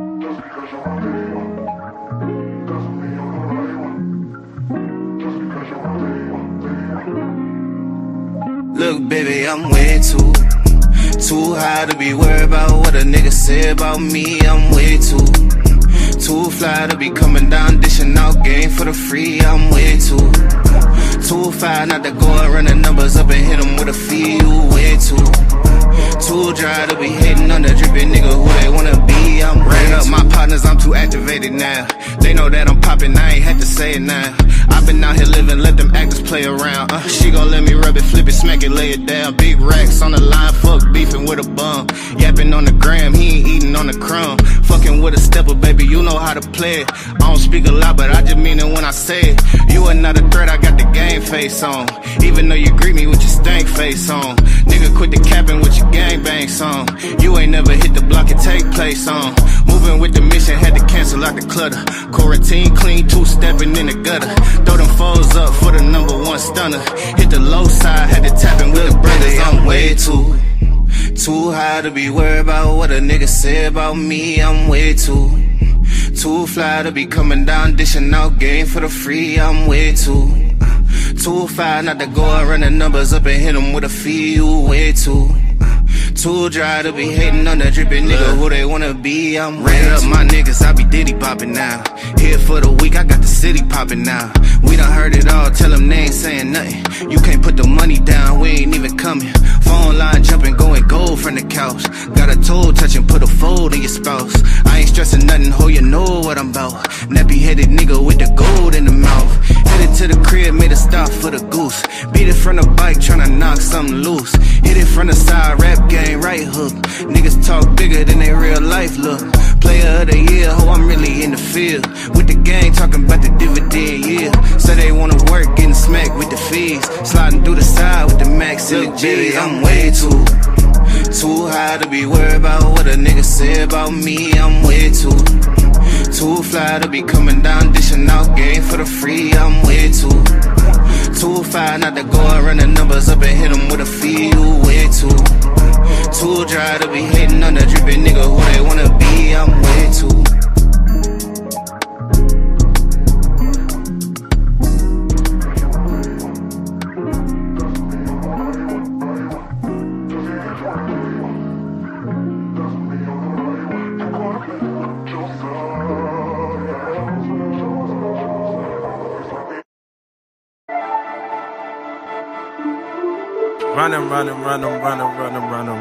Look, baby, I'm way too high to be worried about what a nigga say about me. I'm way too fly to be coming down, dishing out game for the free. I'm way too fly not to go and run the numbers up and hit them with a fee. You way too dry to be hating on the drippin' nigga who they wanna be. I'm running up my partners, I'm too activated now. They know that I'm poppin', I ain't had to say it now. I've been out here living, let them actors play around. She gon' let me rub it, flip it, smack it, lay it down. Big racks on the line, fuck beefing with a bum. Yapping on the gram, he ain't eating on the crumb. Fucking with a stepper, baby, you know how to play it. I don't speak a lot, but I just mean it when I say it. You are not a threat, I got the game face on. Even though you greet me with your stank face on. Nigga, quit the capping with your gangbang song. You ain't never hit the block and take place on. Moving with the mission, had to cancel out the clutter. Quarantine clean, two-stepping in the gutter. Throw them foes up for the #1 stunner. Hit the low side, had to tap in with the brothers. I'm way too high to be worried about what a nigga say about me. I'm way too fly to be coming down, dishing out game for the free. I'm way too fly not to go and run the numbers up and hit them with a fee. You way too dry to be hating on the drippin' nigga who they wanna be. I'm rated up my niggas, I be Diddy poppin' now. Here for the week, I got the city poppin' now. We done heard it all, tell them they ain't saying nothing. You can't put the money down, we ain't even coming. Phone line jumping, going gold from the couch. Got a toe touching, put a fold in your spouse. I ain't stressing nothing, ho, you know what I'm about. Nappy headed nigga with the gold in the mouth. Headed to the crib, made a stop for the goose. Beat it from the bike, tryna knock something loose. Hit it from the side, rap game, right hook. Niggas talk bigger than they real life look. Player of the year, ho, I'm really in the field. With the gang, talking about the dividend, yeah. Say they wanna work, getting smacked with the fees. Sliding through the side with the max in the G's. I'm way too high to be worried about what a nigga say about me. I'm way too fly to be coming down, dishing out game for the free. I'm way too fly not to go and run the numbers up and hit them with a fee. You way too dry to be hating on the drippin' nigga who they wanna be. I'm way too.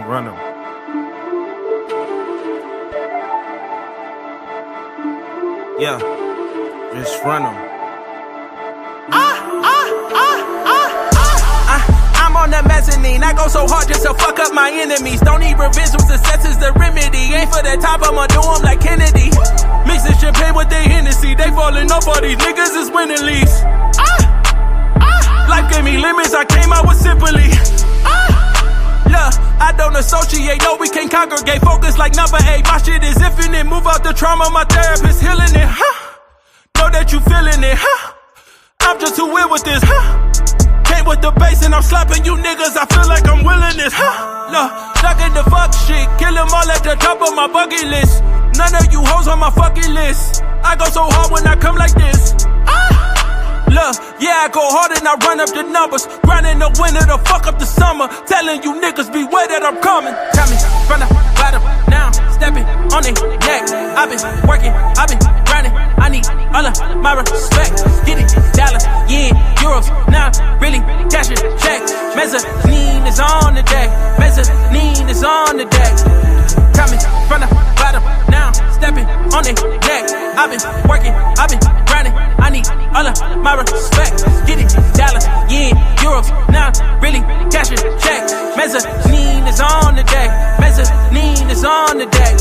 Run 'em. Yeah, just run 'em. I'm on the mezzanine, I go so hard just to fuck up my enemies. Don't need revenge when success is the remedy. Ain't for the top, I'ma do 'em like Kennedy. Mixing champagne with their Hennessy, they falling off, all these niggas is winning leagues. Life gave me limits, I came out with simply. Look, I don't associate, no, we can't congregate. Focus like number 8, my shit is infinite. Move out the trauma, my therapist healing it, know that you feeling it, I'm just too ill with this, Came with the bass and I'm slapping you niggas, I feel like I'm willing this, Look, stuck in the fuck shit, kill them all at the top of my bucket list. None of you hoes on my fucking list. I go so hard when I come like this, Look, yeah, I go hard and I run up the numbers. Grinding the winter to fuck up the summer. Telling you niggas beware that I'm coming. Tell me, from the bottom, now stepping on their neck. I've been working, I've been grinding. I need all of my respect. Get it, dollars, yen, euros. Now really cashing checks. Mezzanine is on the deck. Mezzanine is on the deck. Tell me, from the bottom, now stepping on their neck. I've been working, I've been grinding. I need all of my respect. Get it, dollars, yen, euros. Now really cashing checks. Mezzanine is on the deck. Mezzanine is on the deck.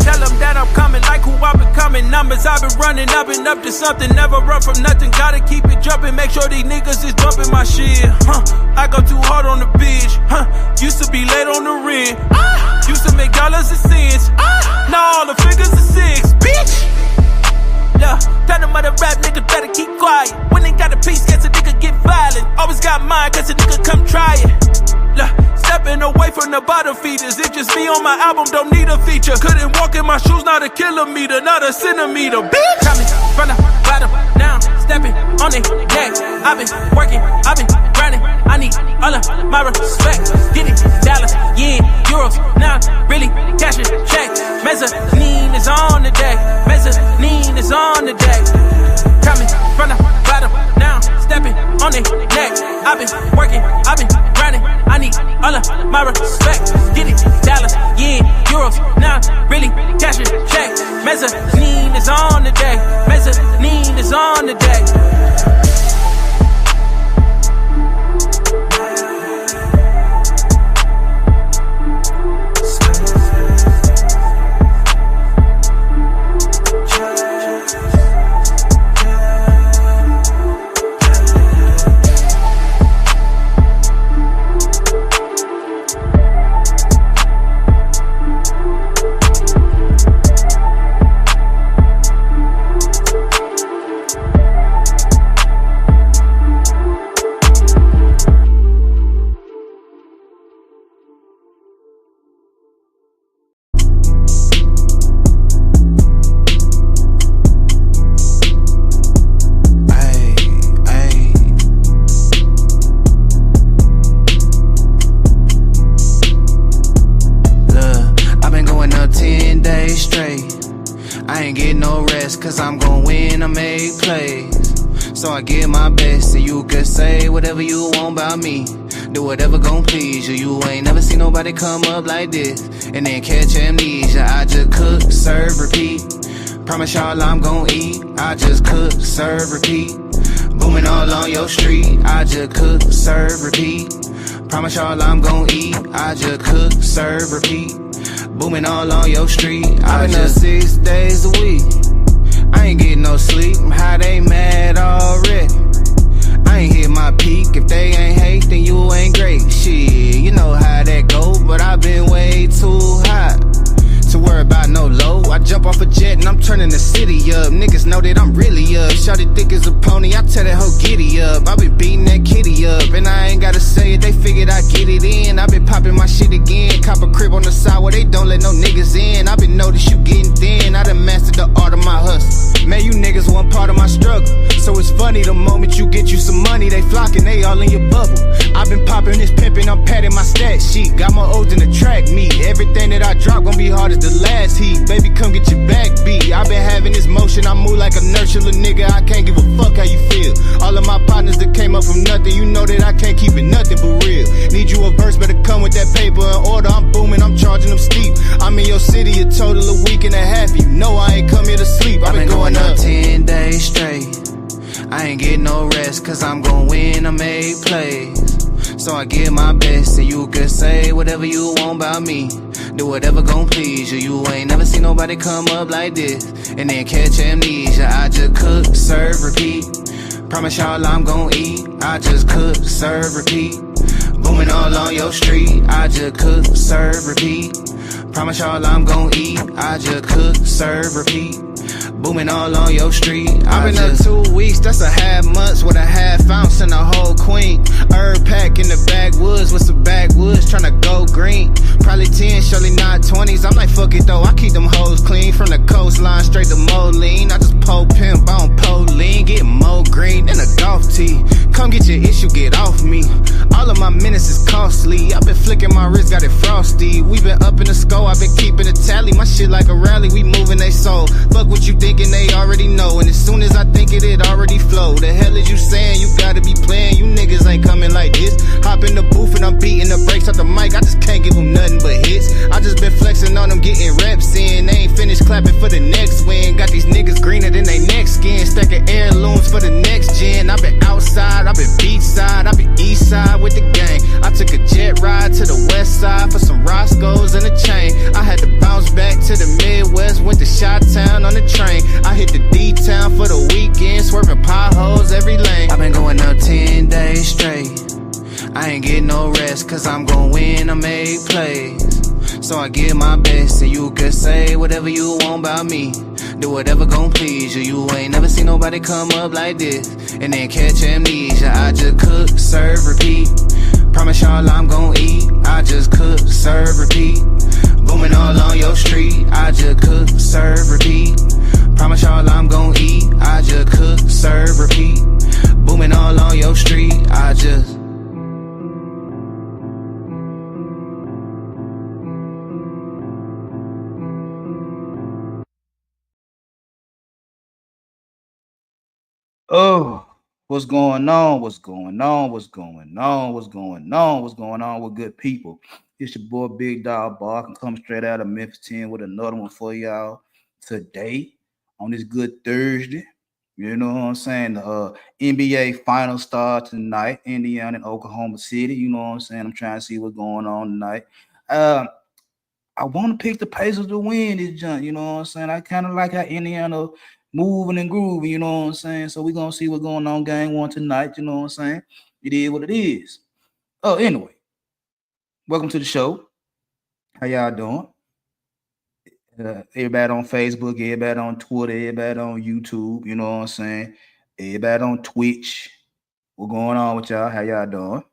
Tell them that I'm coming like who I've been coming. Numbers I've been running up and up to something. Never run from nothing, gotta keep it jumping. Make sure these niggas is bumping my shit. I go too hard on the bitch. Used to be late on the rent. Used to make dollars and cents. Now all the figures are 6, bitch. Yeah, tell them other rap niggas better keep quiet. When they got a piece, guess a nigga get violent. Always got mine, cause a nigga come try it. Yeah, stepping away from the bottom feeders. It just me on my album, don't need a feature. Couldn't walk in my shoes, not a kilometer, not a centimeter. Bitch, coming from the bottom, now stepping on it neck. I've been working, I've been grinding. I need all of my respect. Getting dollars, yen, euros, now really cashing checks. Mezzanine is on the deck, mezzanine is on the deck. Coming from the bottom, now stepping on it neck. I've been working, I've been grinding. I need all of my respect. Getting dollars, yen, euros, now really cashing checks. Mezzanine is on the deck, mezzanine is on the deck. Cause I'm gon' win, I make plays. So I give my best, and you can say whatever you want about me. Do whatever gon' please you. You ain't never seen nobody come up like this and then catch amnesia. I just cook, serve, repeat. Promise y'all I'm gon' eat. I just cook, serve, repeat. Booming all on your street. I just cook, serve, repeat. Promise y'all I'm gon' eat. I just cook, serve, repeat. Booming all on your street. I've been up 6 days a week. I ain't getting no sleep, how they mad already. I ain't hit my peak, if they ain't hate, then you ain't great. Shit, you know how that go, but I've been way too hot to worry about no low. I jump off a jet and I'm turning the city up. Niggas know that I'm really up. Shawty thick as a pony, I tell that hoe giddy up. I been beating that kitty up, and I ain't gotta say it, they figured I get it in. I been popping my shit again, cop a crib on the side where they don't let no niggas in. I been noticed you getting thin, I done mastered the art of my hustle. Man, you niggas one part of my struggle, so it's funny the moment you get you some money, they flocking, they all in your bubble. I been popping this pimpin', I'm patting my stat sheet. Got my O's in the track meet. Everything that I drop gon' be hard as the last heat. Baby, come get your back beat. I been having this motion, I move like a nurse, little nigga. I can't give a fuck how you feel. All of my partners that came up from nothing, you know that I can't keep it nothing but real. Need you a verse, better come with that paper in order. I'm booming, I'm charging them steep. I'm in your city a total of week and a half. You know I ain't come here to sleep. I been going up 10 days straight. I ain't getting no rest, cause I'm gon' win, I make plays. So I give my best, and you can say whatever you want about me. Do whatever gon' please you. You ain't never seen nobody come up like this and then catch amnesia. I just cook, serve, repeat. Promise y'all I'm gon' eat. I just cook, serve, repeat. Booming all on your street. I just cook, serve, repeat. Promise y'all I'm gon' eat. I just cook, serve, repeat. Booming all on your street. I've been up 2 weeks, that's a half months with a half ounce and a whole queen. Herb pack in the backwoods with some backwoods tryna go green. Probably 10, surely not 20s. I'm like, fuck it though, I keep them hoes clean. From the coastline straight to Moline. I just pull pimp, I don't pull lean. Get more green than a golf tee. Come get your issue, get off me. All of my minutes is costly. I've been flicking my wrist, got it frosty. We been up in the score, I've been keeping a tally. My shit like a rally, we moving they soul. Fuck what you thinking, they already know. And as soon as I think it, it already flow. The hell is you saying? You gotta be playing. You niggas ain't coming like this. Hop in the booth and I'm beating the brakes off the mic. I just can't give them nothing but hits. I just been flexing on them, getting reps in. They ain't finished clapping for the next win. Got these niggas greener than they next skin. Stacking heirlooms for the next gen. I been outside, I been beachside, I been east side with the gang. I took a jet ride to the west side for some Roscoe's and a chain. I had to bounce back to the Midwest, went to Chi-Town on the train. I hit the D-Town for the weekend, swerving potholes every lane. I've been going up 10 days straight. I ain't getting no rest, cause I'm gon' win, I make plays. So I give my best, and you can say whatever you want about me. Do whatever gon' please you. You ain't never seen nobody come up like this and then catch amnesia. I just cook, serve, repeat. Promise y'all I'm gon' eat. I just cook, serve, repeat. Booming all on your street. I just cook, serve, repeat. Promise y'all I'm gon' eat. I just cook, serve, repeat. Booming all on your street. I just. Oh, what's going on? What's going on? What's going on? What's going on? What's going on with good people? It's your boy Big Dog Bar. I can come straight out of Memphis 10 with another one for y'all today on this good Thursday. You know what I'm saying? The NBA final start tonight, Indiana and Oklahoma City. You know what I'm saying? I'm trying to see what's going on tonight. Uh, I want to pick the Pacers to win this jump. You know what I'm saying? I kind of like how Indiana moving and grooving. You know what I'm saying? So we're gonna see what's going on game one tonight. You know what I'm saying? It is what it is. Oh, anyway, welcome to the show. How y'all doing? Everybody on Facebook, everybody on Twitter, everybody on YouTube. You know what I'm saying? Everybody on Twitch. What's going on with y'all? How y'all doing?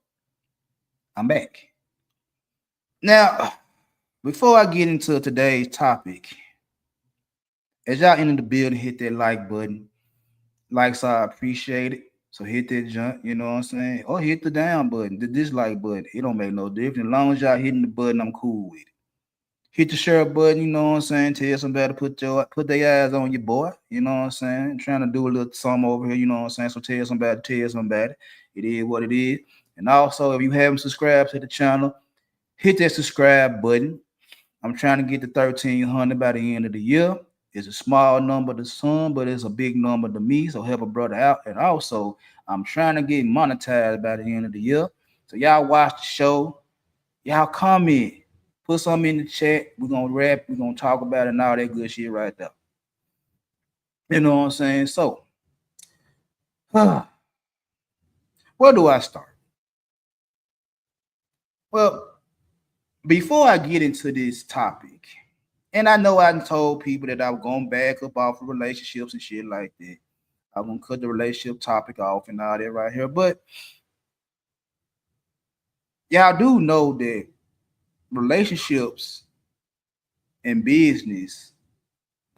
I'm back. Now, before I get into today's topic, as y'all enter the building, hit that like button. Likes I appreciate it. So hit that jump, you know what I'm saying? Or hit the down button, the dislike button. It don't make no difference. As long as y'all hitting the button, I'm cool with it. Hit the share button, you know what I'm saying? Tell somebody to put their eyes on your boy, you know what I'm saying? I'm trying to do a little something over here, you know what I'm saying? So tell somebody. It is what it is. And also, if you haven't subscribed to the channel, hit that subscribe button. I'm trying to get to 1,300 by the end of the year. It's a small number to some, but it's a big number to me. So help a brother out. And also, I'm trying to get monetized by the end of the year. So y'all watch the show. Y'all comment. Put something in the chat. We're gonna rap. We're gonna talk about it and all that good shit right there. You know what I'm saying? So, where do I start? Well, before I get into this topic, and I know I told people that I was going back up off of relationships and shit like that. I'm gonna cut the relationship topic off and all that right here. But y'all do know that relationships and business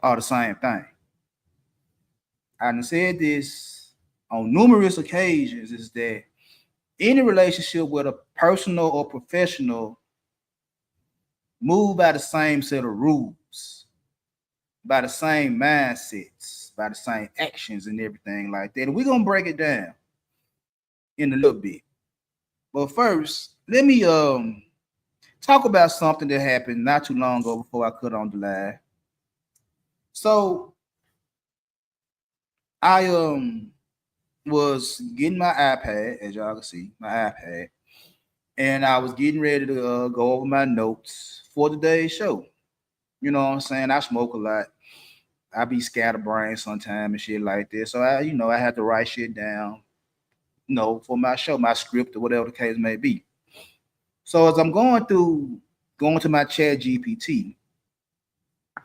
are the same thing. I done said this on numerous occasions, is that any relationship, whether personal or professional, move by the same set of rules, by the same mindsets, by the same actions and everything like that. And we're gonna break it down in a little bit. But first, let me talk about something that happened not too long ago before I cut on the live. So I was getting my iPad, as y'all can see, my iPad, and I was getting ready to go over my notes for today's show. You know what I'm saying? I smoke a lot. I be scatterbrained sometimes and shit like this. So I had to write shit down, for my show, my script or whatever the case may be. So as I'm going to my chat GPT,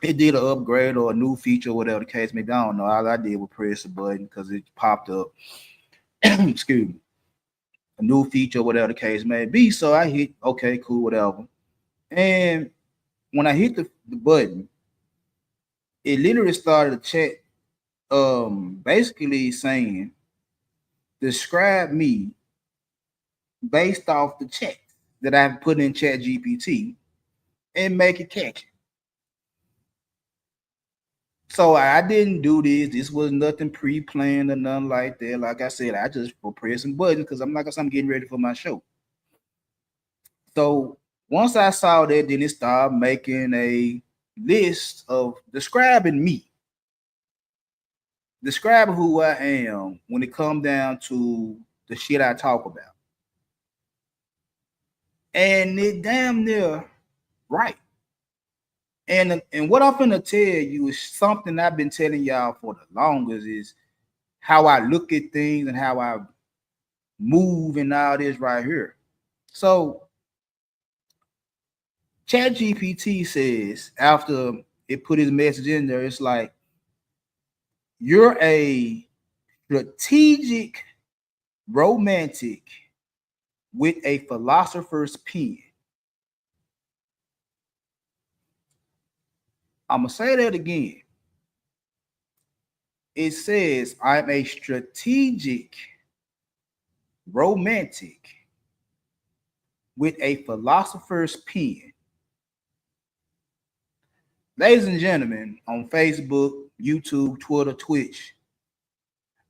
it did an upgrade or a new feature, whatever the case may be. I don't know. All I did was press a button because it popped up. Excuse me. A new feature, whatever the case may be. So I hit okay, cool, whatever. And when I hit the button, it literally started a chat basically saying, describe me based off the chat that I've put in chat GPT and make it catchy. So I didn't do this. This was nothing pre-planned or nothing like that. Like I said, I just was pressing buttons because I'm getting ready for my show. So once I saw that, then it started making a list of describing me, describing who I am when it comes down to the shit I talk about. And it damn near right. And what I'm gonna tell you is something I've been telling y'all for the longest, is how I look at things and how I move and all this right here. So ChatGPT says, after it put his message in there, it's like, you're a strategic, romantic, with a philosopher's pen. I'm going to say that again. It says, I'm a strategic romantic with a philosopher's pen. Ladies and gentlemen, on Facebook, YouTube, Twitter, Twitch,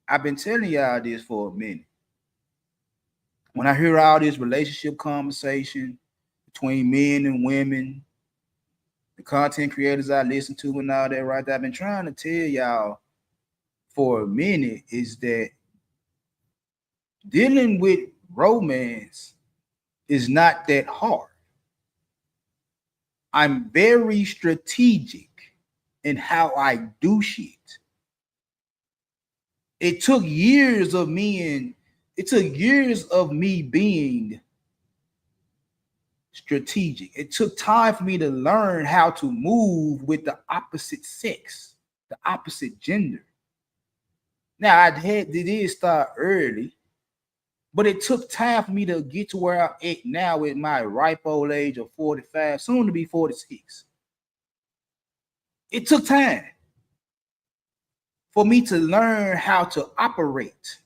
I've been telling y'all this for a minute. When I hear all this relationship conversation between men and women, the content creators I listen to and all that, right there, I've been trying to tell y'all for a minute is that dealing with romance is not that hard. I'm very strategic in how I do shit. It took years of me being strategic. It took time for me to learn how to move with the opposite sex, the opposite gender. Now it did start early, but it took time for me to get to where I'm at now at my ripe old age of 45, soon to be 46. It took time for me to learn how to operate,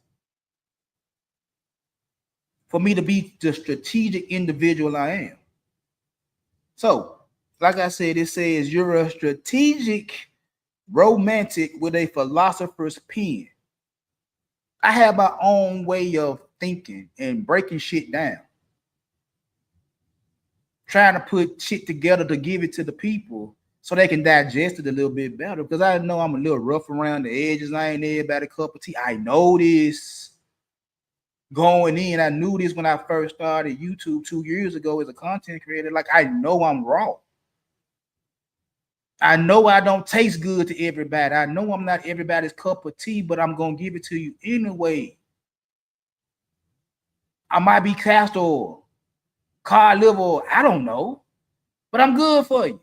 for me to be the strategic individual I am. So, like I said, it says you're a strategic romantic with a philosopher's pen. I have my own way of thinking and breaking shit down, trying to put shit together to give it to the people so they can digest it a little bit better. Because I know I'm a little rough around the edges. I ain't everybody cup of tea. I know this going in. I knew this when I first started YouTube 2 years ago as a content creator. Like, I know I'm raw. I know I don't taste good to everybody. I know I'm not everybody's cup of tea, but I'm going to give it to you anyway. I might be castor oil, cod liver oil, I don't know, but I'm good for you.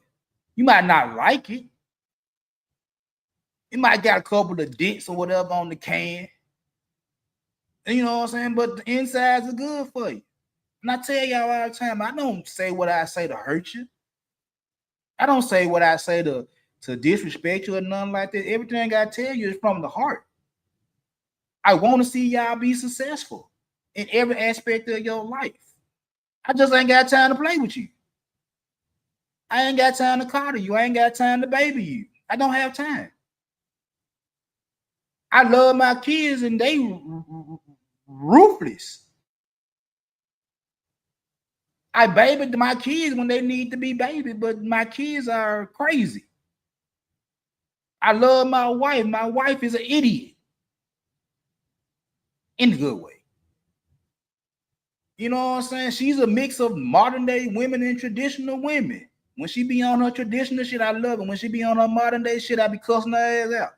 You might not like it. It might got a couple of dents or whatever on the can. And you know what I'm saying? But the insides are good for you. And I tell y'all all the time, I don't say what I say to hurt you. I don't say what I say to disrespect you or nothing like that. Everything I tell you is from the heart. I want to see y'all be successful in every aspect of your life. I just ain't got time to play with you. I ain't got time to coddle you. I ain't got time to baby you. I don't have time. I love my kids and they ruthless. I baby my kids when they need to be babied, but my kids are crazy. I love my wife. My wife is an idiot. In a good way. You know what I'm saying? She's a mix of modern day women and traditional women. When she be on her traditional shit, I love it. When she be on her modern day shit, I be cussing her ass out.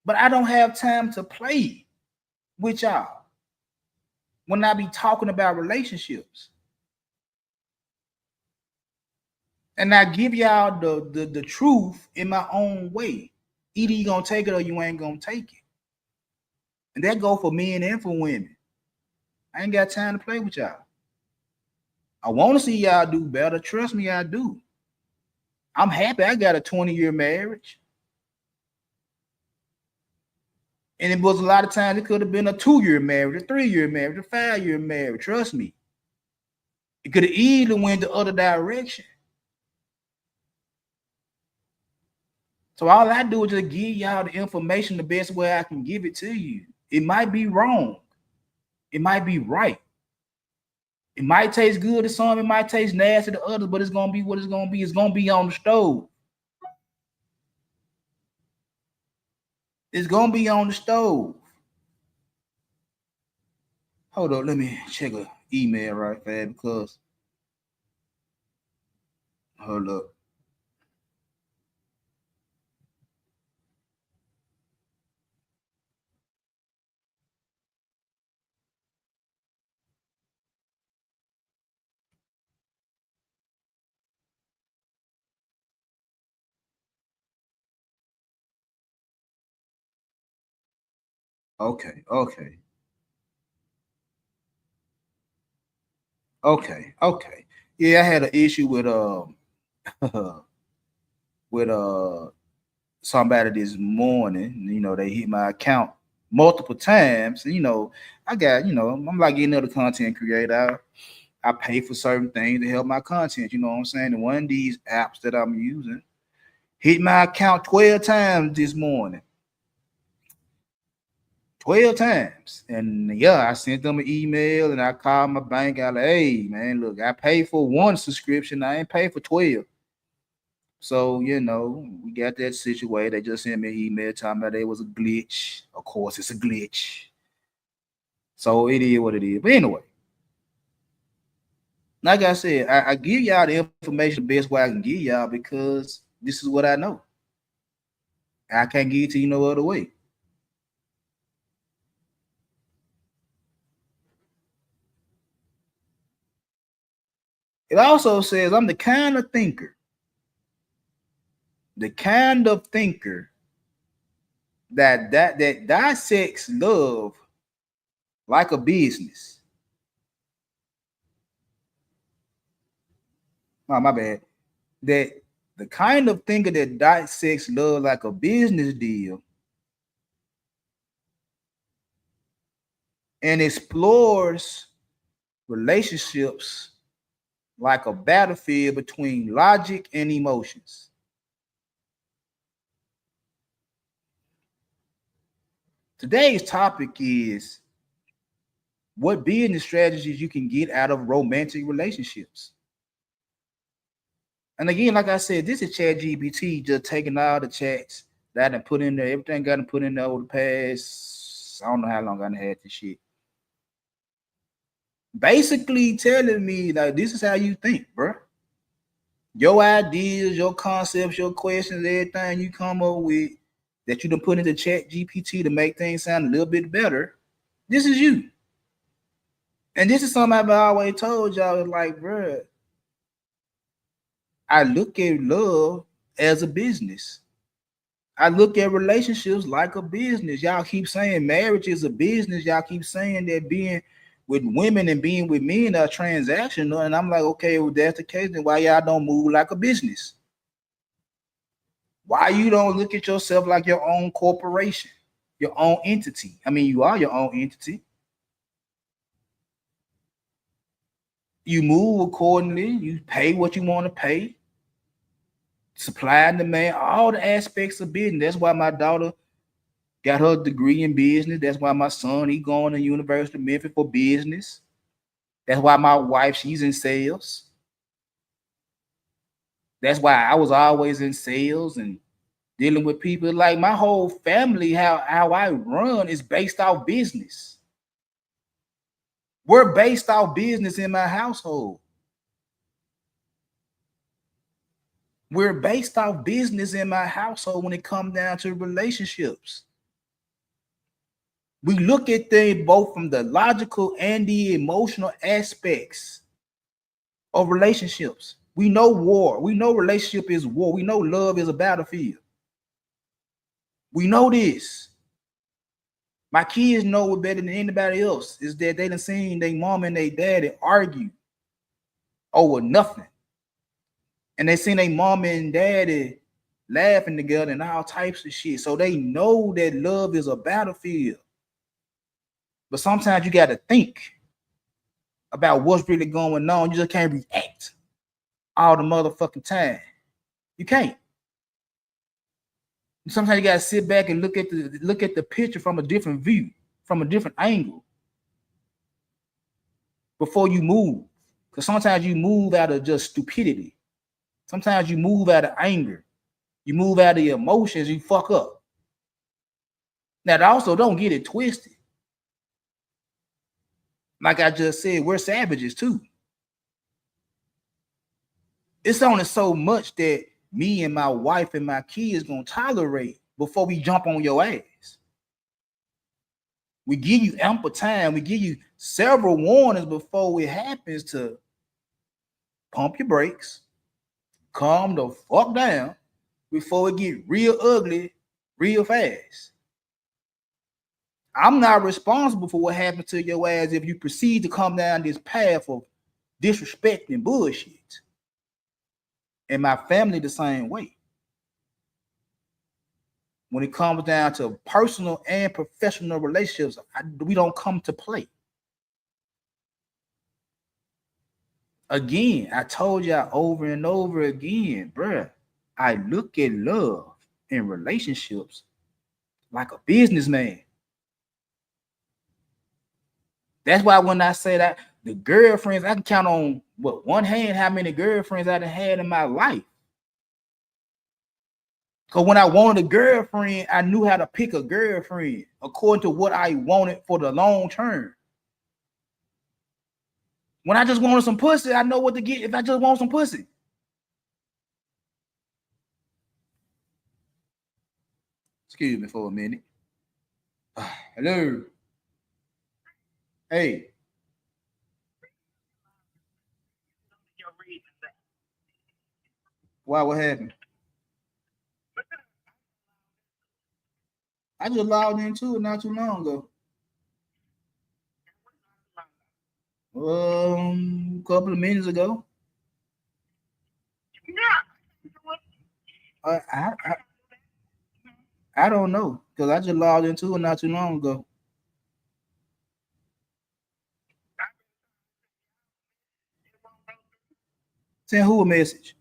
But I don't have time to play with y'all when I be talking about relationships. And I give y'all the truth in my own way. Either you gonna take it or you ain't gonna take it. And that go for men and for women. I ain't got time to play with y'all. I want to see y'all do better. Trust me, I do. I'm happy I got a 20-year marriage. And it was a lot of times it could have been a 2-year marriage, a 3-year marriage, a 5-year marriage. Trust me. It could have easily went the other direction. So all I do is just give y'all the information the best way I can give it to you. It might be wrong. It might be right. It might taste good to some. It might taste nasty to others, but it's going to be what it's going to be. It's going to be on the stove. It's going to be on the stove. Hold up. Let me check an email right fast because. Hold up. Okay. Okay. Yeah, I had an issue with with somebody this morning. They hit my account multiple times. I got, I'm like any other content creator. I pay for certain things to help my content. You know what I'm saying? And one of these apps that I'm using hit my account 12 times this morning. 12 times. And yeah, I sent them an email and I called my bank. I like, hey, man, look, I paid for one subscription. I ain't paid for 12. So, we got that situated. They just sent me an email talking about it was a glitch. Of course, it's a glitch. So it is what it is. But anyway, like I said, I give y'all the information the best way I can give y'all because this is what I know. I can't give it to you no other way. It also says I'm the kind of thinker that dissects love like a business. Oh, my bad. That the kind of thinker that dissects love like a business deal and explores relationships like a battlefield between logic and emotions. Today's topic is what business strategies you can get out of romantic relationships. And again, like I said, this is Chat GPT just taking all the chats that I done put in there, everything got to put in there over the past, I don't know how long I had this shit. Basically telling me like this is how you think, bro. Your ideas, your concepts, your questions, everything you come up with that you done put into Chat GPT to make things sound a little bit better. This is you. And this is something I've always told y'all, like, bro, I look at love as a business. I look at relationships like a business. Y'all keep saying marriage is a business. Y'all keep saying that being with women and being with men are transactional. And I'm like, okay, well, that's the case, then why y'all don't move like a business? Why you don't look at yourself like your own corporation, your own entity? I mean, you are your own entity. You move accordingly. You pay what you want to pay. Supply and demand, all the aspects of business. That's why my daughter got her degree in business. That's why my son, he going to University of Memphis for business. That's why my wife, she's in sales. That's why I was always in sales and dealing with people. Like my whole family, how I run is based off business. We're based off business in my household. We're based off business in my household when it comes down to relationships. We look at things both from the logical and the emotional aspects of relationships. We know war. We know relationship is war. We know love is a battlefield. We know this. My kids know it better than anybody else is that they done seen their mom and their daddy argue over nothing. And they seen their mom and daddy laughing together and all types of shit. So they know that love is a battlefield. But sometimes you got to think about what's really going on. You just can't react all the motherfucking time. You can't. Sometimes you got to sit back and look at the picture from a different view, from a different angle before you move. Because sometimes you move out of just stupidity. Sometimes you move out of anger. You move out of your emotions, you fuck up. Now, also don't get it twisted. Like I just said, we're savages too. It's only so much that me and my wife and my kids gonna tolerate before we jump on your ass. We give you ample time. We give you several warnings before it happens to pump your brakes, calm the fuck down before it get real ugly real fast. I'm not responsible for what happens to your ass if you proceed to come down this path of disrespecting bullshit. And my family the same way. When it comes down to personal and professional relationships, we don't come to play. Again, I told y'all over and over again, bruh, I look at love and relationships like a businessman. That's why when I say that, the girlfriends, I can count on one hand how many girlfriends I done had in my life. Because when I wanted a girlfriend, I knew how to pick a girlfriend according to what I wanted for the long term. When I just wanted some pussy, I know what to get if I just want some pussy. Excuse me for a minute. Hello. Hey. Why? What happened? I just logged into it not too long ago. A couple of minutes ago. I don't know because I just logged into it not too long ago. Send who a message?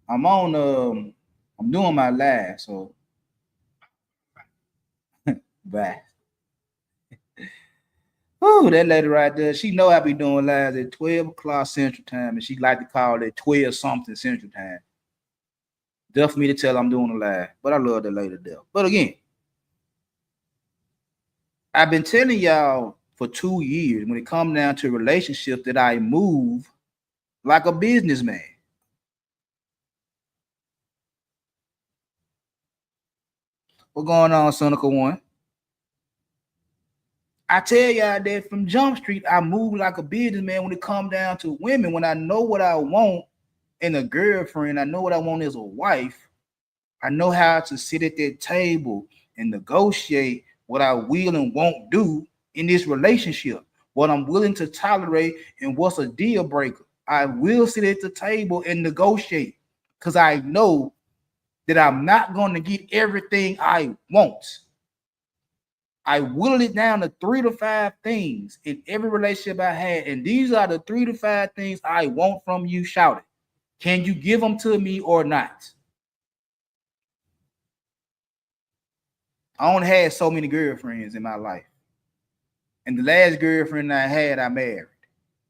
I'm on I'm doing my live, so bye. Oh, that lady right there, she know I be doing lives at 12 o'clock Central Time, and she like to call it 12 something Central Time. Tough for me to tell I'm doing a live, but I love that lady there. But again, I've been telling y'all for 2 years when it comes down to relationships that I move like a businessman. What's going on, Seneca One? I tell y'all that from Jump Street, I move like a businessman when it comes down to women. When I know what I want in a girlfriend, I know what I want as a wife. I know how to sit at that table and negotiate what I will and won't do in this relationship, what I'm willing to tolerate and what's a deal breaker. I will sit at the table and negotiate because I know that I'm not going to get everything I want. I whittled it down to 3 to 5 things in every relationship I had. And these are the 3 to 5 things I want from you. Shout it. Can you give them to me or not? I only had so many girlfriends in my life. And the last girlfriend I had, I married.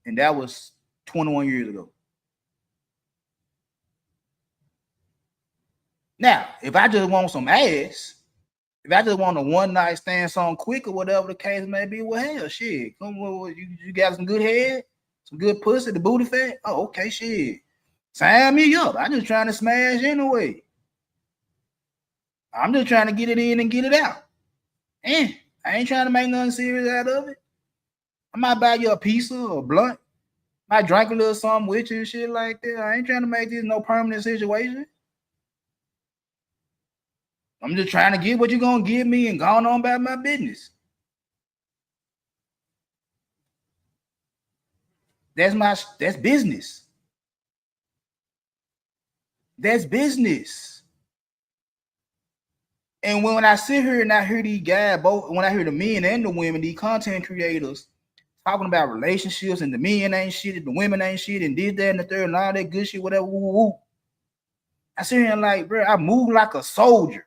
And that was 21 years ago. Now, if I just want some ass, if I just want a one night stand, something quick or whatever the case may be, well, hell, shit. Come on, you got some good head, some good pussy, the booty fat? Oh, okay, shit. Sign me up. I'm just trying to smash anyway. I'm just trying to get it in and get it out. I ain't trying to make nothing serious out of it. I might buy you a pizza or a blunt. Might drink a little something with you and shit like that. I ain't trying to make this no permanent situation. I'm just trying to get what you're going to give me and going on about my business. That's business. That's business. And when I sit here and I hear these guys, both when I hear the men and the women, these content creators talking about relationships and the men ain't shit, and the women ain't shit, and this, that, and the third, and all that good shit, whatever, woo, woo. I sit here and like, bro, I move like a soldier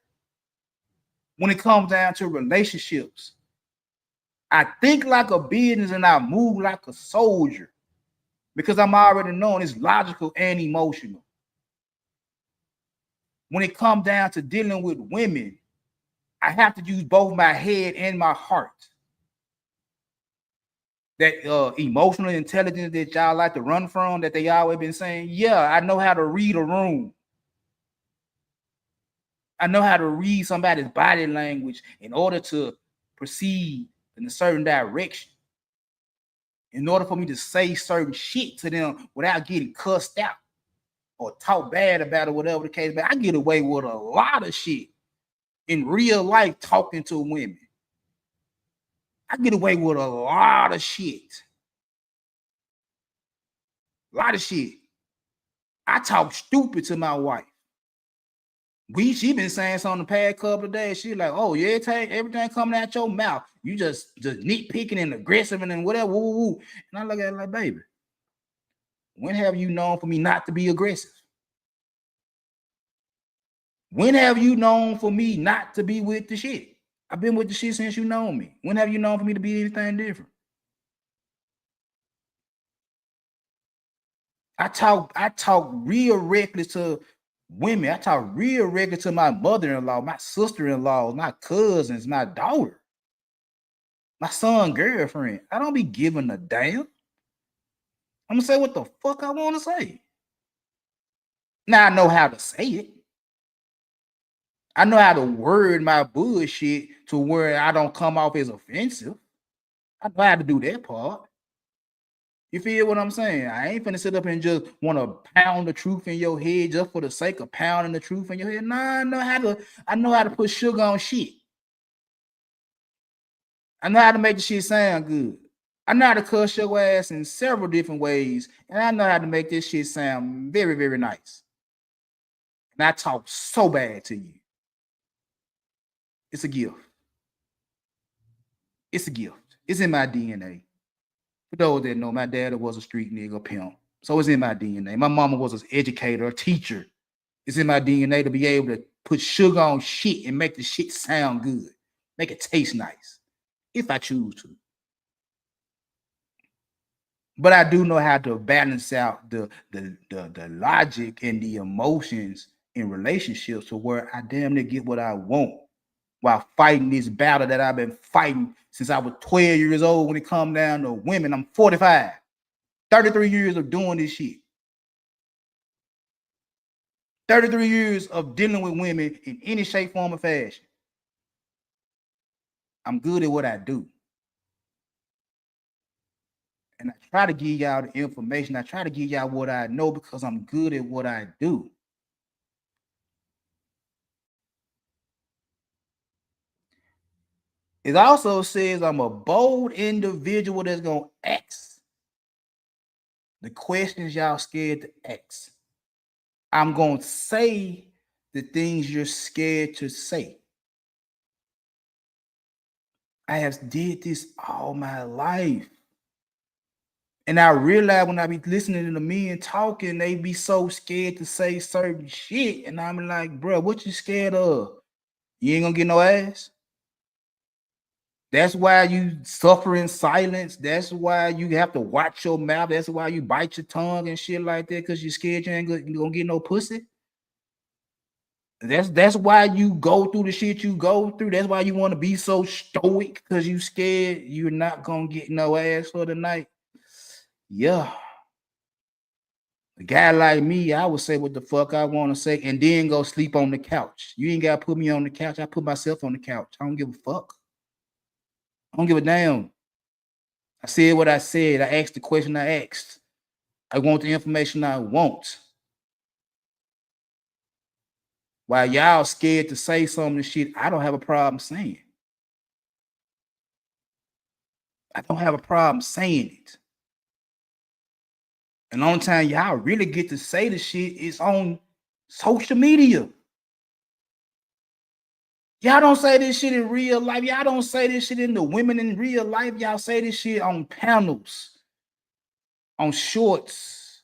when it comes down to relationships. I think like a business and I move like a soldier because I'm already knowing it's logical and emotional. When it comes down to dealing with women, I have to use both my head and my heart. That emotional intelligence that y'all like to run from, that they always been saying, yeah, I know how to read a room. I know how to read somebody's body language in order to proceed in a certain direction. In order for me to say certain shit to them without getting cussed out or talk bad about it, whatever the case, but I get away with a lot of shit in real life talking to women. I get away with a lot of shit. A lot of shit. I talk stupid to my wife. She been saying something the past couple of days. She like, oh yeah, everything coming out your mouth. You just nitpicking and aggressive and whatever. Woo, woo, woo. And I look at it like, baby, when have you known for me not to be aggressive? When have you known for me not to be with the shit? I've been with the shit since you know me. When have you known for me to be anything different? I talk real reckless to women. I talk real reckless to my mother-in-law, my sister-in-law, my cousins, my daughter, my son girlfriend. I don't be giving a damn. I'm gonna say what the fuck I want to say. Now I know how to say it. I know how to word my bullshit to where I don't come off as offensive. I know how to do that part. You feel what I'm saying? I ain't finna sit up and just want to pound the truth in your head just for the sake of pounding the truth in your head. Nah, I know how to put sugar on shit. I know how to make the shit sound good. I know how to cuss your ass in several different ways, and I know how to make this shit sound very, very nice. And I talk so bad to you. It's a gift. It's a gift. It's in my DNA. For those that know, my dad was a street nigga pimp. So it's in my DNA. My mama was an educator, a teacher. It's in my DNA to be able to put sugar on shit and make the shit sound good. Make it taste nice. If I choose to. But I do know how to balance out the logic and the emotions in relationships to where I damn near get what I want while fighting this battle that I've been fighting since I was 12 years old. When it comes down to women, I'm 45, 33 years of doing this shit. 33 years of dealing with women in any shape, form, or fashion. I'm good at what I do. And I try to give y'all the information. I try to give y'all what I know because I'm good at what I do. It also says I'm a bold individual that's going to ask the questions y'all scared to ask. I'm going to say the things you're scared to say. I have did this all my life. And I realize when I be listening to the men talking, they be so scared to say certain shit. And I'm like, bro, what you scared of? You ain't gonna get no ass. That's why you suffer in silence. That's why you have to watch your mouth. That's why you bite your tongue and shit like that, because you're scared you ain't gonna get no pussy. That's why you go through the shit you go through. That's why you want to be so stoic, because you scared you're not gonna get no ass for the night. Yeah. A guy like me, I would say what the fuck I want to say and then go sleep on the couch. You ain't got to put me on the couch. I put myself on the couch. I don't give a fuck. I don't give a damn. I said what I said. I asked the question I asked. I want the information I want. While y'all scared to say some of the shit, I don't have a problem saying. I don't have a problem saying it. And the only time y'all really get to say the shit is on social media. Y'all don't say this shit in real life. Y'all don't say this shit in the women in real life. Y'all say this shit on panels, on shorts,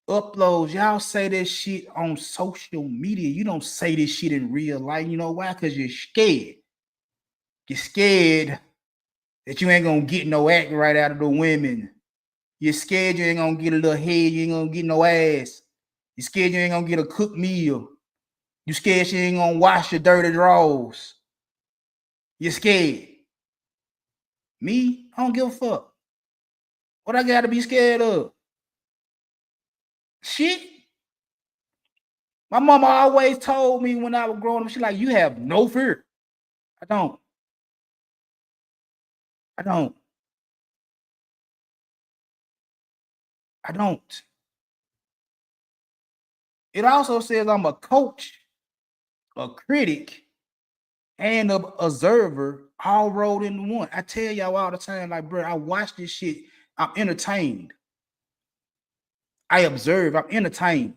uploads. Y'all say this shit on social media. You don't say this shit in real life. You know why? Because you're scared. You're scared that you ain't gonna get no act right out of the women. You're scared you ain't gonna get a little head. You ain't gonna get no ass. You're scared you ain't gonna get a cooked meal. You scared she ain't gonna wash your dirty drawers. You're scared. Me? I don't give a fuck. What I gotta be scared of? Shit. My mama always told me when I was growing up, she like, you have no fear. I don't. I don't. I don't. It also says I'm a coach, a critic, and an observer all rolled into one. I tell y'all all the time, like, bro, I watch this shit. I'm entertained. I observe. I'm entertained.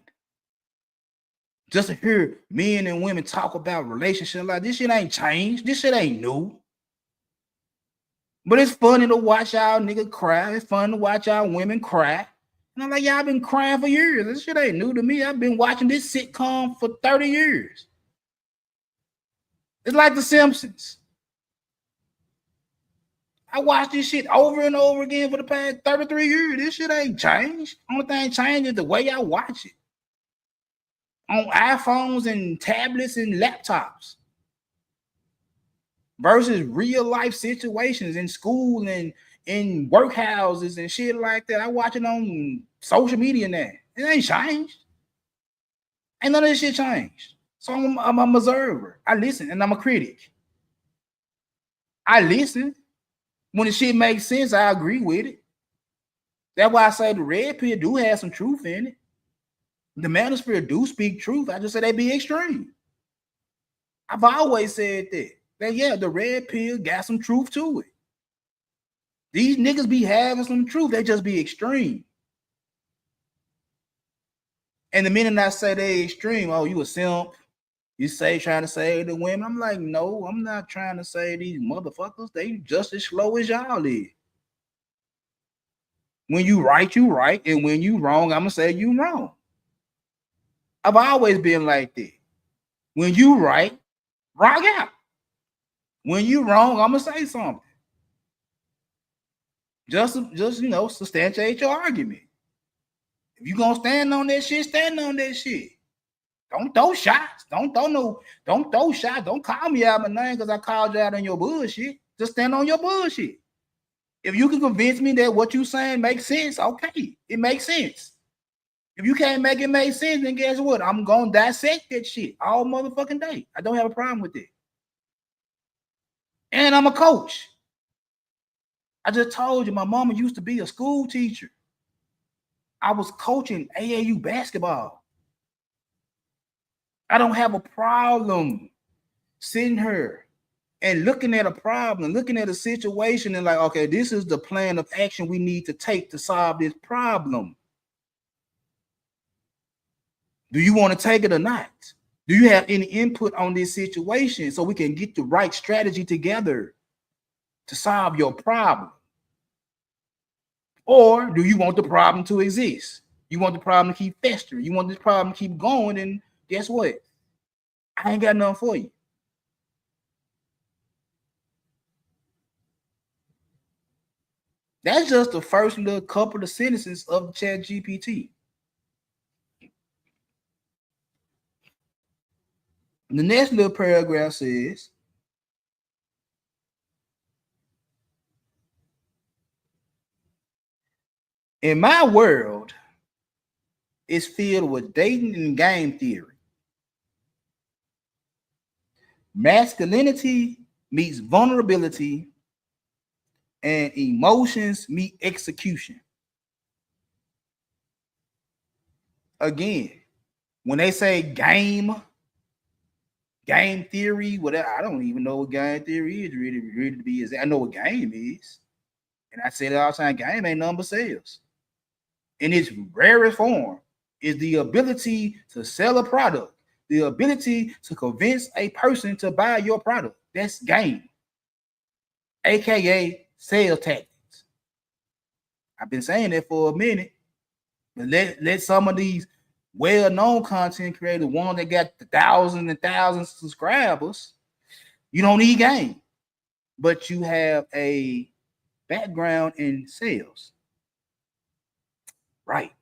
Just to hear men and women talk about relationships, like this shit ain't changed. This shit ain't new. But it's funny to watch y'all niggas cry. It's fun to watch y'all women cry. And I'm like, y'all been crying for years. This shit ain't new to me. I've been watching this sitcom for 30 years. It's like The Simpsons. I watched this shit over and over again for the past 33 years. This shit ain't changed. Only thing changed is the way I watch it. On iPhones and tablets and laptops. Versus real life situations in school and in workhouses and shit like that. I watch it on social media now. It ain't changed. Ain't none of this shit changed. So I'm an observer. I listen and I'm a critic. I listen. When the shit makes sense, I agree with it. That's why I say the red pill do have some truth in it. The manosphere do speak truth. I just say they be extreme. I've always said that yeah, the red pill got some truth to it. These niggas be having some truth. They just be extreme. And the minute I say they extreme, oh, you a simp. You say trying to save the women. I'm like, no, I'm not trying to save these motherfuckers. They just as slow as y'all is. When you right, you right. And when you wrong, I'm going to say you wrong. I've always been like that. When you right, rock out. When you wrong, I'm going to say something. Just substantiate your argument. If you going to stand on that shit, stand on that shit. Don't throw shots. Don't throw shots. Don't call me out my name because I called you out on your bullshit. Just stand on your bullshit. If you can convince me that what you saying makes sense, okay. It makes sense. If you can't make it make sense, then guess what? I'm going to dissect that shit all motherfucking day. I don't have a problem with it. And I'm a coach. I just told you my mama used to be a school teacher. I was coaching AAU basketball. I don't have a problem sitting here and looking at a problem, looking at a situation and like, okay, this is the plan of action we need to take to solve this problem. Do you want to take it or not? Do you have any input on this situation so we can get the right strategy together to solve your problem? Or do you want the problem to exist? You want the problem to keep festering. You want this problem to keep going, and guess what? I ain't got nothing for you. That's just the first little couple of sentences of the ChatGPT. The next little paragraph says, in my world, it's filled with dating and game theory. Masculinity meets vulnerability and emotions meet execution. Again, when they say game theory, whatever, I don't even know what game theory is really to be. I know what game is. And I say that all the time, game ain't nothing but sales. In its rarest form is the ability to sell a product, the ability to convince a person to buy your product. That's game, aka sales tactics. I've been saying that for a minute, but let some of these well-known content creators, one that got the thousands and thousands of subscribers, you don't need game, but you have a background in sales. Right.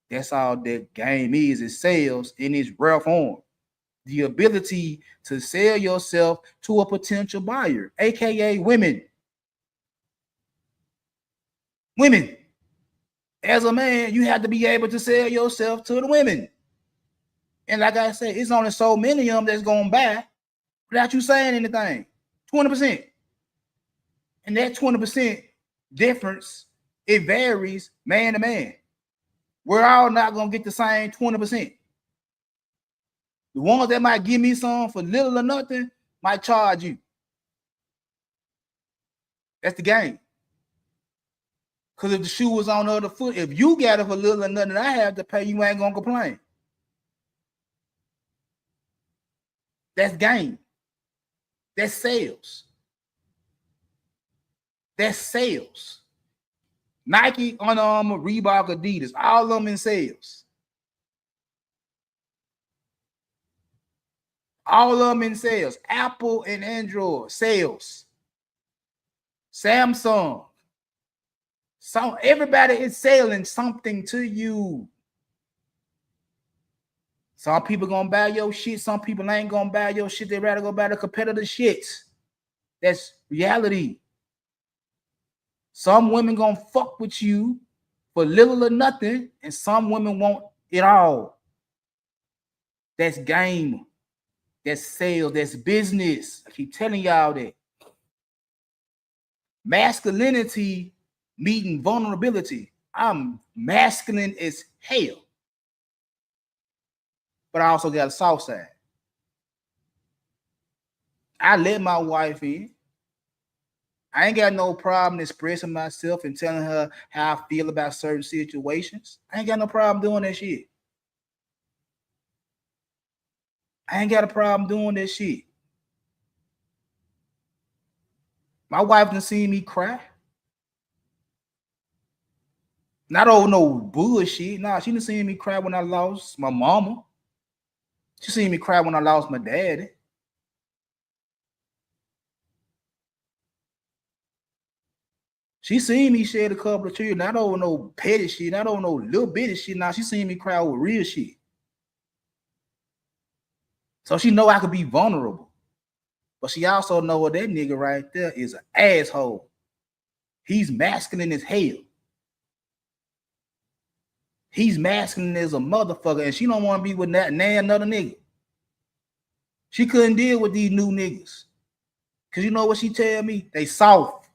That's all that game is sales in its rare form. The ability to sell yourself to a potential buyer, aka women. Women. As a man, you have to be able to sell yourself to the women. And like I said, it's only so many of them that's going to buy without you saying anything. 20%. And that 20% difference, it varies man to man. We're all not going to get the same 20%. The ones that might give me some for little or nothing might charge you. That's the game. Because if the shoe was on the other foot, if you got it for little or nothing I have to pay, you ain't gonna complain. That's game. That's sales. That's sales. Nike, Under Armour, Reebok, Adidas, all of them in sales. All of them in sales. Apple and Android, sales. Samsung. So everybody is selling something to you. Some people gonna buy your shit. Some people ain't gonna buy your shit. They rather go buy the competitor shit. That's reality. Some women gonna fuck with you for little or nothing, and some women want it all. That's game. That's sales. That's business. I keep telling y'all that. Masculinity meeting vulnerability. I'm masculine as hell, but I also got a soft side. I let my wife in. I ain't got no problem expressing myself and telling her how I feel about certain situations. I ain't got no problem doing that shit. I ain't got a problem doing that shit. My wife done seen me cry. Not over no bullshit. Nah, she done seen me cry when I lost my mama. She seen me cry when I lost my daddy. She seen me shed a couple of tears, not over no petty shit, not over no little bitty shit. Now she seen me cry over real shit. So she know I could be vulnerable. But she also know that nigga right there is an asshole. He's masculine as hell. He's masculine as a motherfucker, and she don't want to be with that another nigga. She couldn't deal with these new niggas. Because you know what she tell me? They soft.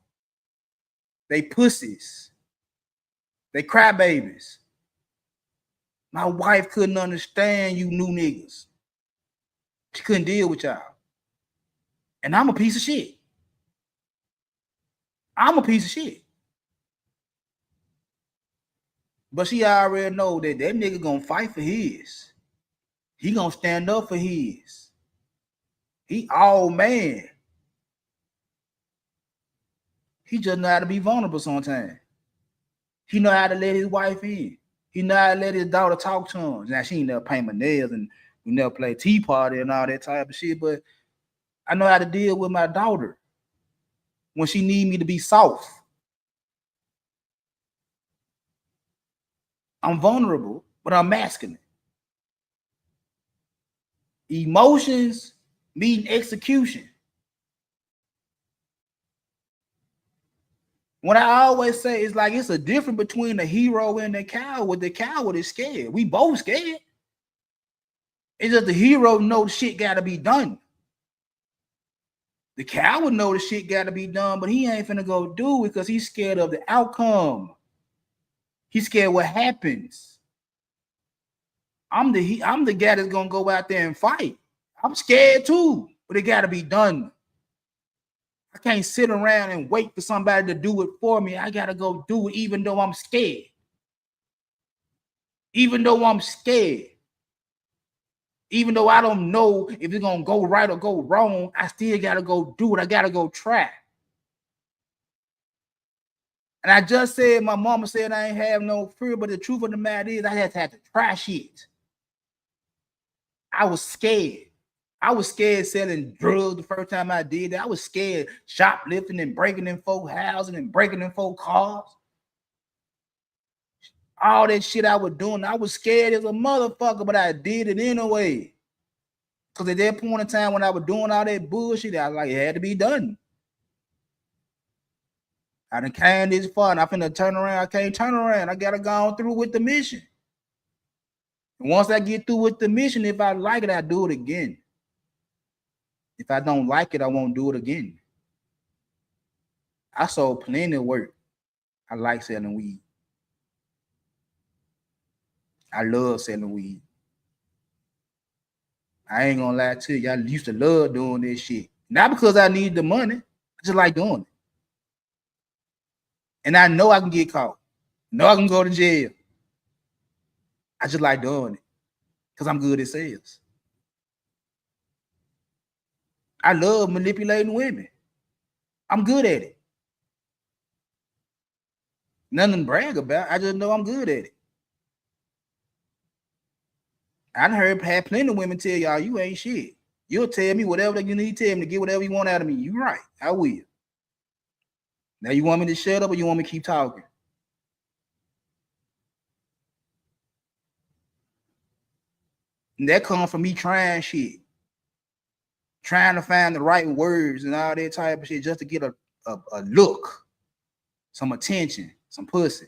They pussies. They crybabies. My wife couldn't understand you new niggas. She couldn't deal with y'all. And I'm a piece of shit. I'm a piece of shit. But she already know that nigga gonna fight for his. He gonna stand up for his. He all man. He just know how to be vulnerable sometimes. He know how to let his wife in. He know how to let his daughter talk to him. Now, she ain't never paint my nails and we never play tea party and all that type of shit, but I know how to deal with my daughter when she need me to be soft. I'm vulnerable, but I'm masculine. Emotions meeting execution. What I always say is like it's a difference between the hero and the coward. The coward is scared. We both scared. It's just the hero know the shit gotta be done. The coward know the shit gotta be done, but he ain't finna go do it because he's scared of the outcome. He's scared what happens. I'm the guy that's gonna go out there and fight. I'm scared too, but it gotta be done. I can't sit around and wait for somebody to do it for me. I gotta go do it even though I'm scared. Even though I'm scared. Even though I don't know if it's gonna go right or go wrong, I still gotta go do it. I gotta go try. And I just said, my mama said I ain't have no fear, but the truth of the matter is I had to try shit. I was scared. I was scared selling drugs the first time I did that. I was scared shoplifting and breaking in folk houses and breaking in folk cars. All that shit I was doing, I was scared as a motherfucker, but I did it anyway. Because at that point in time when I was doing all that bullshit, I was like, it had to be done. I done came this far and I finna turn around. I can't turn around. I gotta go through with the mission. And once I get through with the mission, if I like it, I do it again. If I don't like it, I won't do it again. I sold plenty of work. I like selling weed. I love selling weed. I ain't gonna lie to you. I used to love doing this shit. Not because I need the money. I just like doing it. And I know I can get caught. Know I can go to jail. I just like doing it because I'm good at sales. I love manipulating women. I'm good at it. Nothing to brag about. I just know I'm good at it. I had plenty of women tell y'all, you ain't shit. You'll tell me whatever you need to tell me to get whatever you want out of me. You right. I will. Now you want me to shut up or you want me to keep talking? And that comes from me trying shit. Trying to find the right words and all that type of shit just to get a look, some attention, some pussy,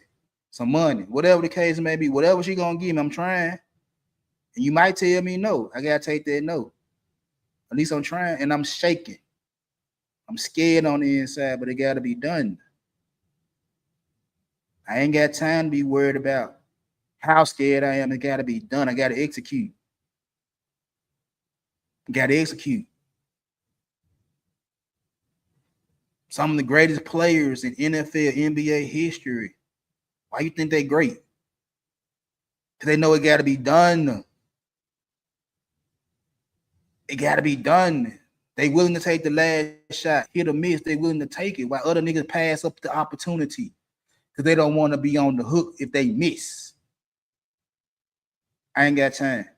some money, whatever the case may be, whatever she gonna give me, I'm trying. And you might tell me no. I gotta take that no. At least I'm trying, and I'm shaking. I'm scared on the inside, but it gotta be done. I ain't got time to be worried about how scared I am. It gotta be done. I gotta execute. Gotta execute. Some of the greatest players in NFL, NBA history. Why you think they great? Because they know it got to be done. It got to be done. They willing to take the last shot, hit or miss. They willing to take it while other niggas pass up the opportunity because they don't want to be on the hook if they miss. I ain't got time.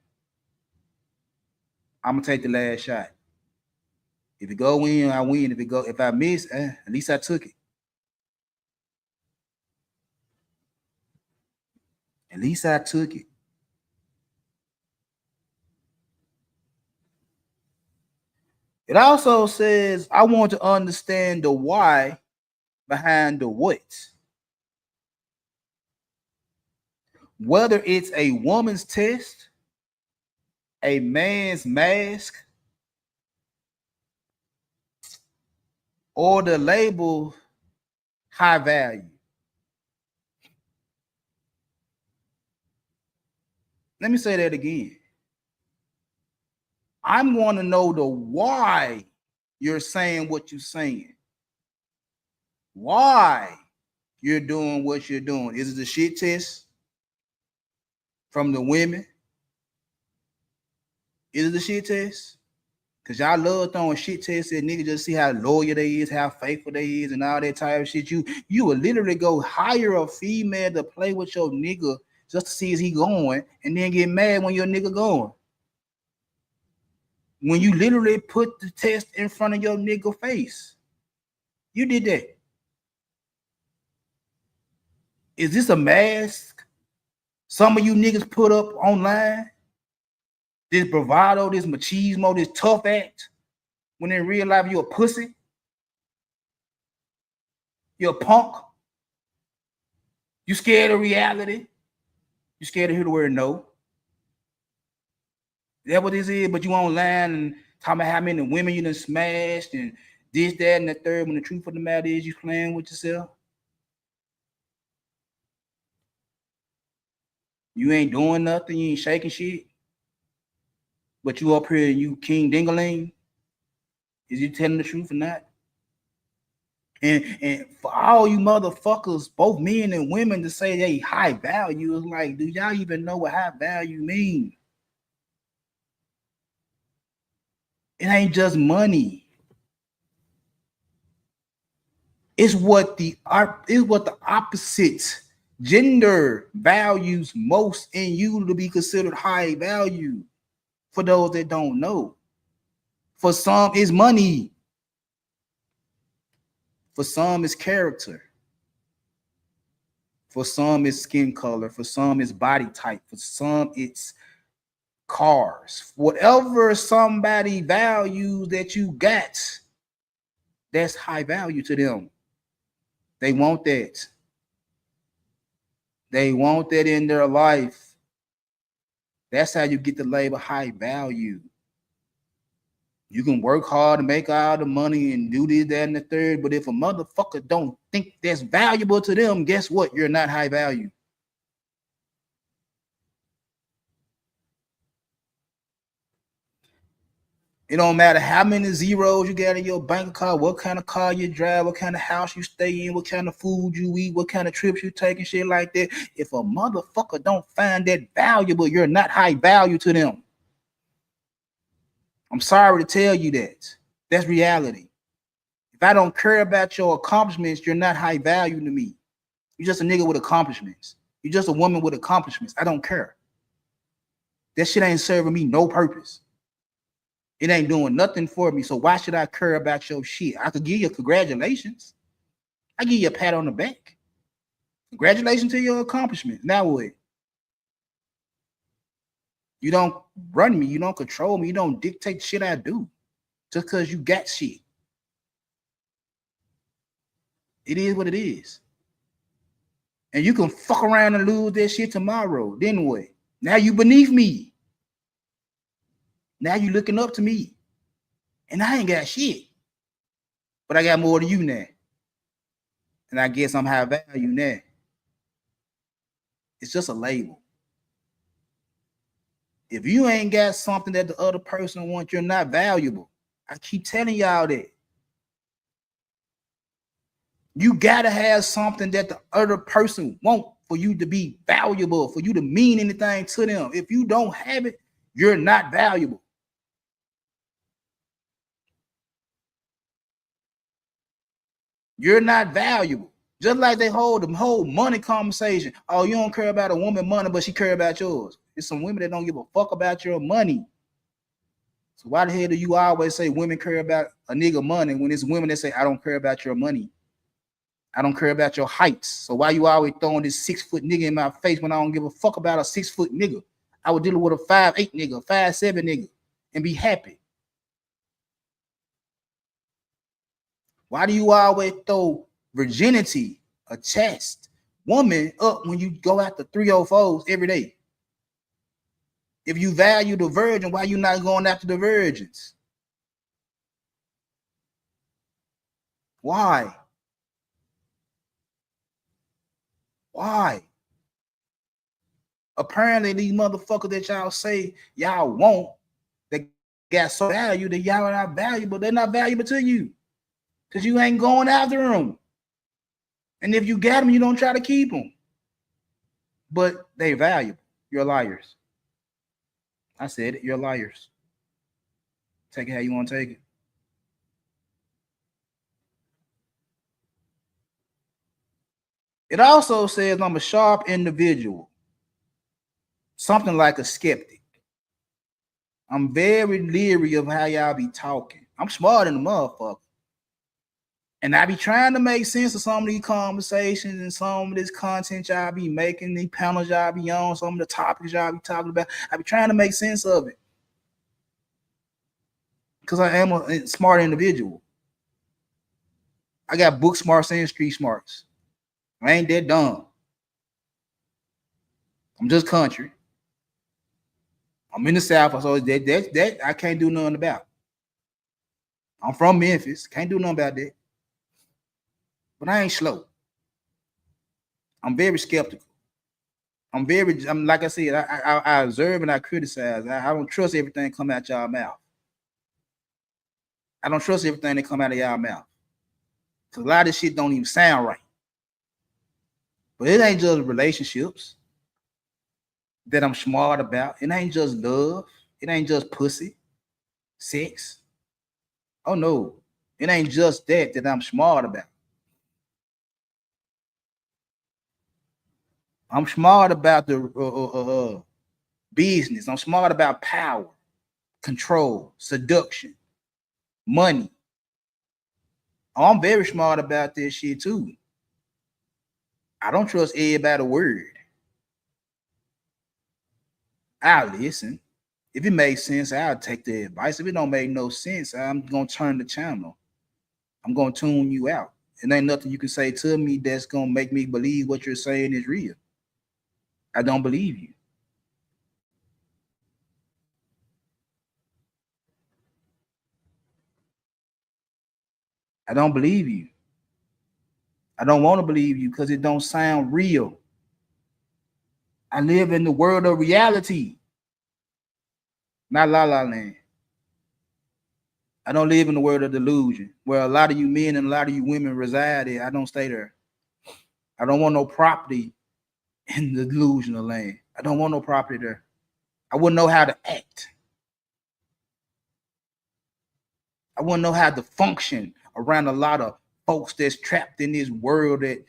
I'm gonna take the last shot. If it go in, I win. If I miss, at least I took it. At least I took it. It also says, I want to understand the why behind the what. Whether it's a woman's test, a man's mask, or the label high value. Let me say that again. I'm going to know the why you're saying what you're saying. Why you're doing what you're doing. Is it a shit test from the women? Is it a shit test? Because y'all love throwing shit tests at niggas just see how loyal they is, how faithful they is, and all that type of shit. You would literally go hire a female to play with your nigga just to see is he going, and then get mad when your nigga going. When you literally put the test in front of your nigga face. You did that. Is this a mask some of you niggas put up online? This bravado, this machismo, this tough act, when in real life you're a pussy, you're a punk, you scared of reality, you scared to hear the word no. That's what this is, but you online and talking about how many women you done smashed and this, that, and the third, when the truth of the matter is you playing with yourself. You ain't doing nothing, you ain't shaking shit. But you up here and you King Dingaling. Is you telling the truth or not? And for all you motherfuckers, both men and women, to say they high value is like, do y'all even know what high value means? It ain't just money. It's what the opposite gender values most in you to be considered high value. For those that don't know, for some it's money. For some it's character. For some it's skin color. For some it's body type. For some it's cars. Whatever somebody values that you got, that's high value to them. They want that. They want that in their life. That's how you get the label high value. You can work hard and make all the money and do this, that, and the third, but if a motherfucker don't think that's valuable to them, guess what? You're not high value. It don't matter how many zeros you got in your bank account, what kind of car you drive, what kind of house you stay in, what kind of food you eat, what kind of trips you take and shit like that. If a motherfucker don't find that valuable, you're not high value to them. I'm sorry to tell you that. That's reality. If I don't care about your accomplishments, you're not high value to me. You're just a nigga with accomplishments. You're just a woman with accomplishments. I don't care. That shit ain't serving me no purpose. It ain't doing nothing for me. So why should I care about your shit? I could give you congratulations. I give you a pat on the back. Congratulations to your accomplishment. Now what? You don't run me. You don't control me. You don't dictate shit I do just because you got shit. It is what it is. And you can fuck around and lose that shit tomorrow. Then what? Now you beneath me. Now you looking up to me. And I ain't got shit. But I got more than you now. And I guess I'm high value now. It's just a label. If you ain't got something that the other person wants, you're not valuable. I keep telling y'all that. You gotta have something that the other person wants for you to be valuable, for you to mean anything to them. If you don't have it, you're not valuable. You're not valuable. Just like they hold the whole money conversation. Oh, you don't care about a woman money, but she care about yours. There's some women that don't give a fuck about your money. So why the hell do you always say women care about a nigga money when it's women that say, I don't care about your money? I don't care about your heights. So why you always throwing this 6 foot nigga in my face when I don't give a fuck about a 6 foot nigga? I would deal with a 5'8" nigga, 5'7" nigga, and be happy. Why do you always throw virginity, a chaste woman up when you go after 304s every day? If you value the virgin, why you not going after the virgins? Why? Why? Apparently, these motherfuckers that y'all say y'all want, that got so value that y'all are not valuable. They're not valuable to you because you ain't going after them. And if you got them, you don't try to keep them. But they valuable. You're liars. I said it. You're liars. Take it how you want to take it. It also says I'm a sharp individual. Something like a skeptic. I'm very leery of how y'all be talking. I'm smart in the motherfucker. And I be trying to make sense of some of these conversations and some of this content y'all be making, these panels y'all be on, some of the topics y'all be talking about. I be trying to make sense of it. Because I am a smart individual. I got book smarts and street smarts. I ain't that dumb. I'm just country. I'm in the South, so that I can't do nothing about. I'm from Memphis. Can't do nothing about that. But I ain't slow. I'm very skeptical. I'm like I said, I observe and I criticize. I don't trust everything come out y'all mouth. I don't trust everything that come out of y'all mouth. Because a lot of this shit don't even sound right. But it ain't just relationships that I'm smart about. It ain't just love. It ain't just pussy, sex. Oh no, it ain't just that I'm smart about. I'm smart about the business. I'm smart about power, control, seduction, money. I'm very smart about this shit too. I don't trust everybody's word. I'll listen. If it makes sense, I'll take the advice. If it don't make no sense, I'm gonna turn the channel. I'm gonna tune you out. It ain't nothing you can say to me that's gonna make me believe what you're saying is real. I don't believe you. I don't believe you. I don't want to believe you because it don't sound real. I live in the world of reality, not La La Land. I don't live in the world of delusion where a lot of you men and a lot of you women reside in. I don't stay there. I don't want no property in the delusional land. I don't want no property there. I wouldn't know how to act. I wouldn't know how to function around a lot of folks that's trapped in this world that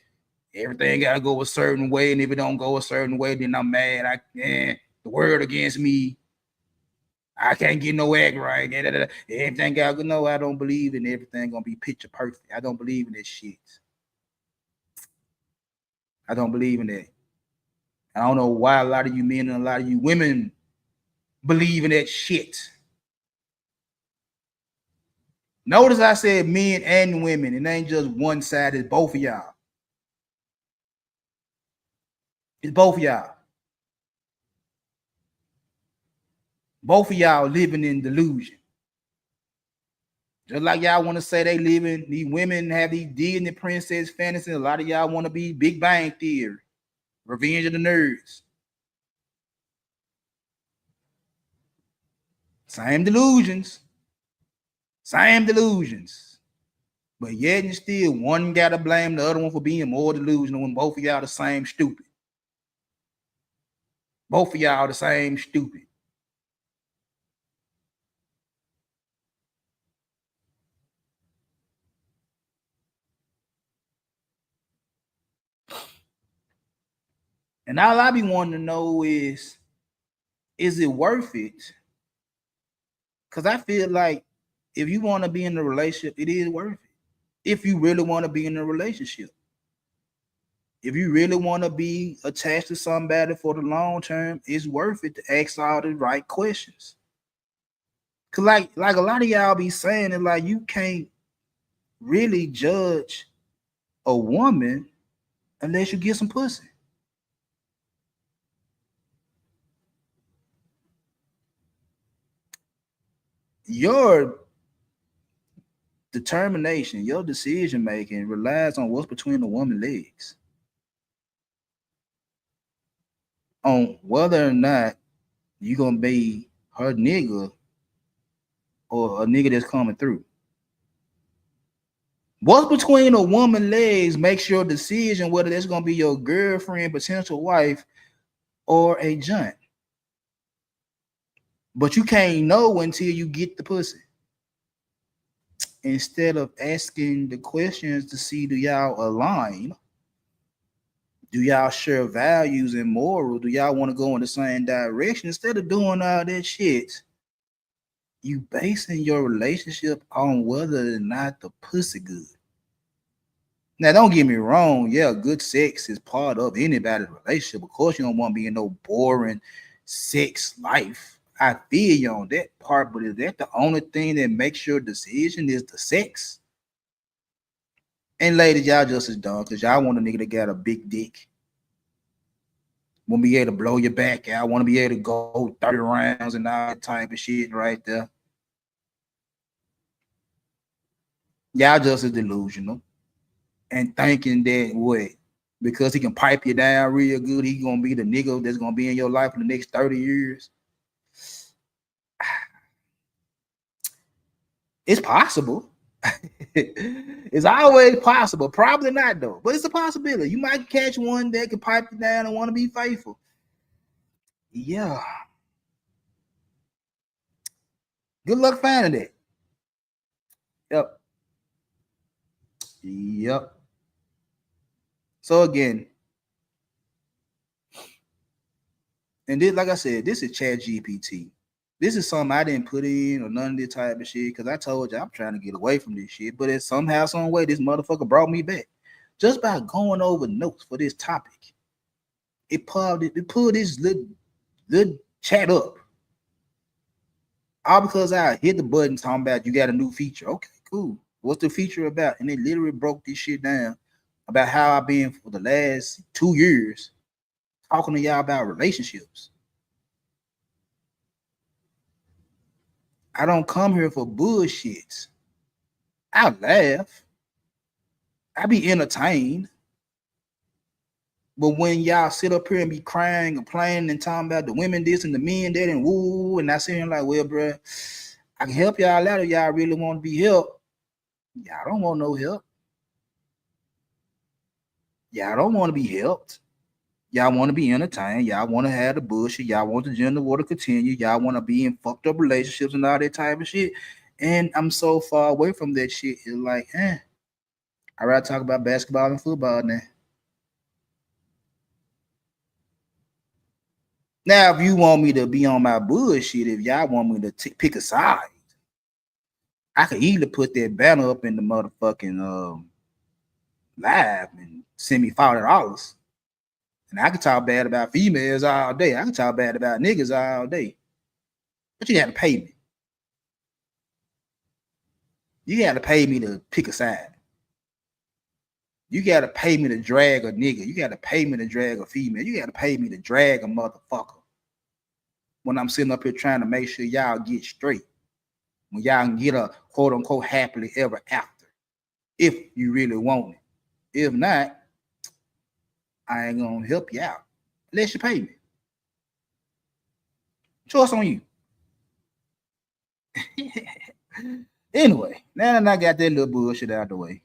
everything gotta go a certain way, and if it don't go a certain way, then I'm mad. The world against me. I can't get no act right. Everything gotta go. No, I don't believe in everything gonna be picture perfect. I don't believe in that shit. I don't believe in that. I don't know why a lot of you men and a lot of you women believe in that shit. Notice I said men and women. It ain't just one side. It's both of y'all. It's both of y'all. Both of y'all living in delusion. Just like y'all want to say they living, these women have these Disney princess fantasies. A lot of y'all want to be Big Bang Theory, Revenge of the Nerds. Same delusions. Same delusions. But yet and still, one got to blame the other one for being more delusional when both of y'all the same stupid. Both of y'all the same stupid. And all I be wanting to know is it worth it? Because I feel like if you want to be in a relationship, it is worth it. If you really want to be in a relationship. If you really want to be attached to somebody for the long term, it's worth it to ask all the right questions. Because like a lot of y'all be saying it, like you can't really judge a woman unless you get some pussy. Your determination, your decision making relies on what's between the woman's legs. On whether or not you're gonna be her nigga or a nigga that's coming through. What's between a woman's legs makes your decision whether that's gonna be your girlfriend, potential wife, or a joint. But you can't know until you get the pussy. Instead of asking the questions to see do y'all align, do y'all share values and morals, do y'all want to go in the same direction? Instead of doing all that shit, you basing your relationship on whether or not the pussy good. Now, don't get me wrong. Yeah, good sex is part of anybody's relationship. Of course, you don't want to be in no boring sex life. I feel you on that part, but is that the only thing that makes your decision is the sex? And ladies, y'all just as dumb because y'all want a nigga that got a big dick. Want to be able to blow your back out. Want to be able to go 30 rounds and all that type of shit right there. Y'all just as delusional. And thinking that what? Because he can pipe you down real good, he gonna be the nigga that's gonna be in your life for the next 30 years. It's possible. It's always possible. Probably not though, but it's a possibility. You might catch one that can pipe you down and want to be faithful. Yeah. Good luck finding it. Yep. Yep. So again, and this, like I said, this is Chat GPT. This is something I didn't put in or none of this type of shit because I told you I'm trying to get away from this shit. But it's somehow, some way, this motherfucker brought me back just by going over notes for this topic. It pulled this little chat up. All because I hit the button talking about you got a new feature. Okay, cool. What's the feature about? And it literally broke this shit down about how I've been for the last 2 years talking to y'all about relationships. I don't come here for bullshit. I laugh. I be entertained. But when y'all sit up here and be crying, complaining, and talking about the women this and the men that and woo, and I sit here like, well, bro, I can help y'all out if y'all really want to be helped. Y'all don't want no help. Y'all don't want to be helped. Y'all want to be entertained. Y'all want to have the bullshit. Y'all want the gender war to continue. Y'all want to be in fucked up relationships and all that type of shit. And I'm so far away from that shit. It's like, I'd rather talk about basketball and football now. Now, if you want me to be on my bullshit, if y'all want me to pick a side, I could either put that banner up in the motherfucking live and send me $40. And I can talk bad about females all day. I can talk bad about niggas all day. But you got to pay me. You got to pay me to pick a side. You got to pay me to drag a nigga. You got to pay me to drag a female. You got to pay me to drag a motherfucker. When I'm sitting up here trying to make sure y'all get straight. When y'all can get a quote unquote happily ever after. If you really want it. If not, I ain't gonna help you out. Unless you pay me. Choice on you. Anyway, now that I got that little bullshit out the way.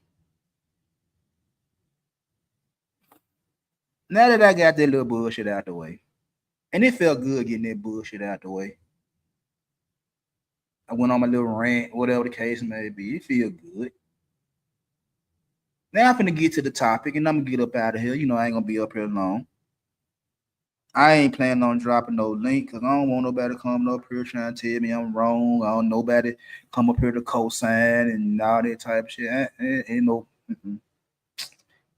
And it felt good getting that bullshit out the way. I went on my little rant, whatever the case may be. It feel good. Now I'm finna get to the topic and I'm gonna get up out of here. You know, I ain't gonna be up here long. I ain't planning on dropping no link because I don't want nobody coming up here trying to tell me I'm wrong. I don't nobody come up here to co-sign and all that type of shit. Ain't no.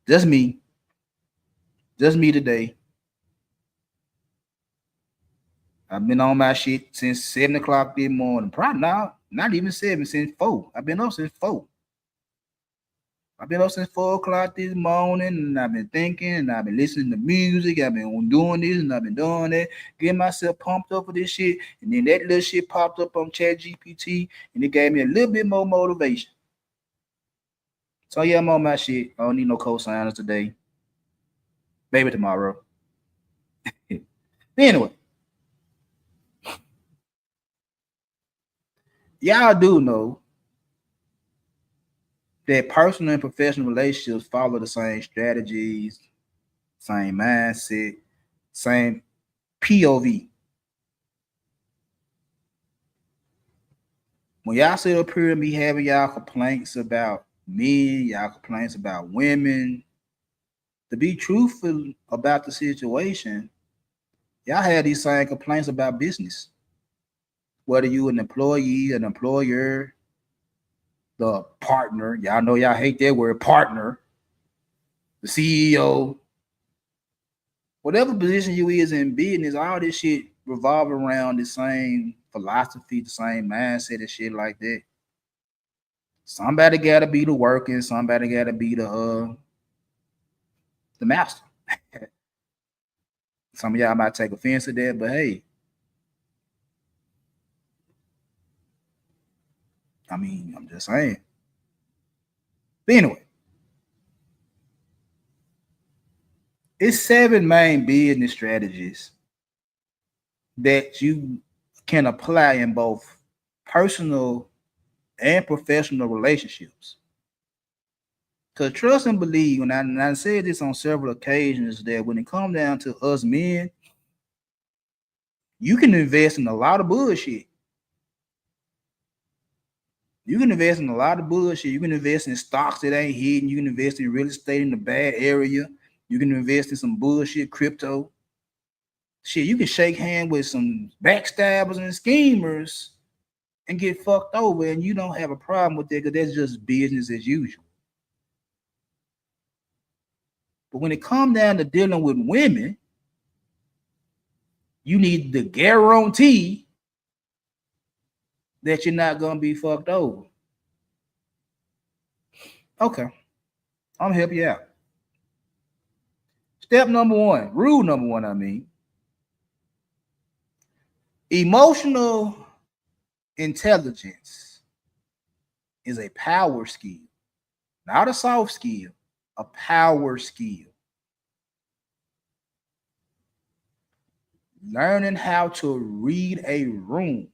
Just me. Just me today. I've been on my shit since 7 o'clock this morning. Probably now, not even 7, since 4. I've been up since 4. I've been up since 4 o'clock this morning, and I've been thinking, and I've been listening to music. I've been doing this, and I've been doing that, getting myself pumped up for this shit. And then that little shit popped up on ChatGPT, and it gave me a little bit more motivation. So yeah, I'm on my shit. I don't need no co-signers today. Maybe tomorrow. Anyway. Y'all do know that personal and professional relationships follow the same strategies, same mindset, same POV. When y'all sit up here and be having y'all complaints about men, y'all complaints about women, to be truthful about the situation, y'all have these same complaints about business. Whether you an employee, an employer, the partner, y'all know y'all hate that word, partner, the CEO, whatever position you is in business, all this shit revolve around the same philosophy, the same mindset and shit like that. Somebody gotta be the worker, and somebody gotta be the master. Some of y'all might take offense to that, but hey, I mean, I'm just saying. But anyway, it's 7 main business strategies that you can apply in both personal and professional relationships. Because trust and believe, and I said this on several occasions, that when it comes down to us men, you can invest in a lot of bullshit. You can invest in a lot of bullshit. You can invest in stocks that ain't hidden. You can invest in real estate in the bad area. You can invest in some bullshit crypto. Shit, you can shake hands with some backstabbers and schemers and get fucked over, and you don't have a problem with that because that's just business as usual. But when it comes down to dealing with women, you need the guarantee that you're not going to be fucked over. Okay. I'm going to help you out. Step number 1, rule number 1, I mean. Emotional intelligence is a power skill, not a soft skill, a power skill. Learning how to read a room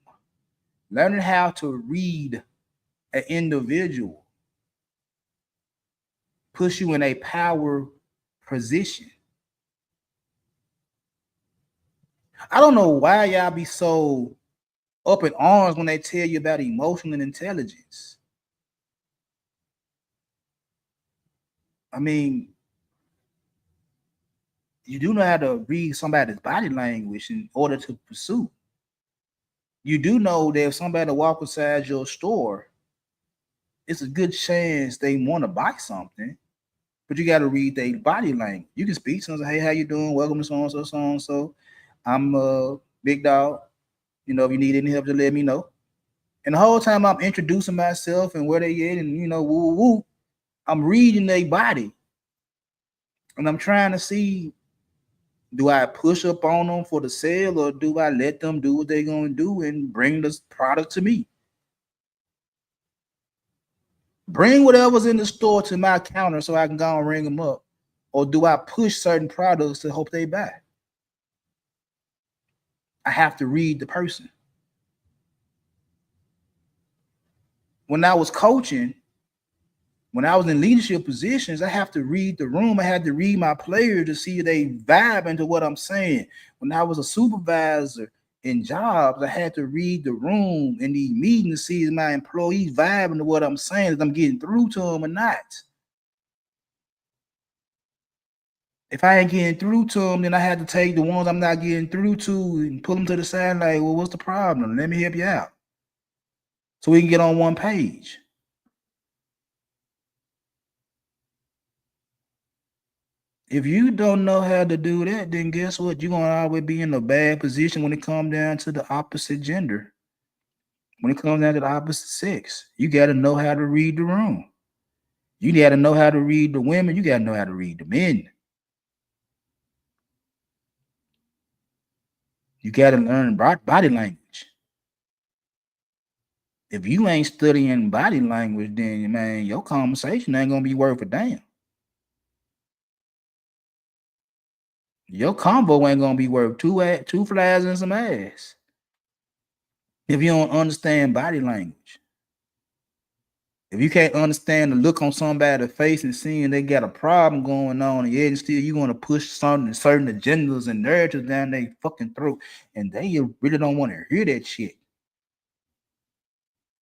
Learning how to read an individual puts you in a power position. I don't know why y'all be so up in arms when they tell you about emotional intelligence. I mean, you do know how to read somebody's body language in order to pursue. You do know that if somebody walk beside your store, it's a good chance they want to buy something, but you got to read their body language. You can speak to them, say, hey, how you doing? Welcome to so-and-so, so-and-so. I'm Big Dog. You know, if you need any help, just let me know. And the whole time I'm introducing myself and where they at and, you know, woo, woo, I'm reading their body. And I'm trying to see, do I push up on them for the sale or do I let them do what they're going to do and bring this product to me? Bring whatever's in the store to my counter so I can go and ring them up. Or do I push certain products to hope they buy? I have to read the person. When I was coaching, when I was in leadership positions, I have to read the room. I had to read my players to see if they vibe into what I'm saying. When I was a supervisor in jobs, I had to read the room in the meeting to see if my employees vibe into what I'm saying, if I'm getting through to them or not. If I ain't getting through to them, then I had to take the ones I'm not getting through to and pull them to the side like, well, what's the problem? Let me help you out. So we can get on one page. If you don't know how to do that, then guess what? You're going to always be in a bad position when it comes down to the opposite gender. When it comes down to the opposite sex, you got to know how to read the room. You got to know how to read the women. You got to know how to read the men. You got to learn body language. If you ain't studying body language, then, man, your conversation ain't going to be worth a damn. Your combo ain't going to be worth two flies and some ass if you don't understand body language. If you can't understand the look on somebody's face and seeing they got a problem going on, and yet still you want to push certain agendas and narratives down their fucking throat, and they really don't want to hear that shit.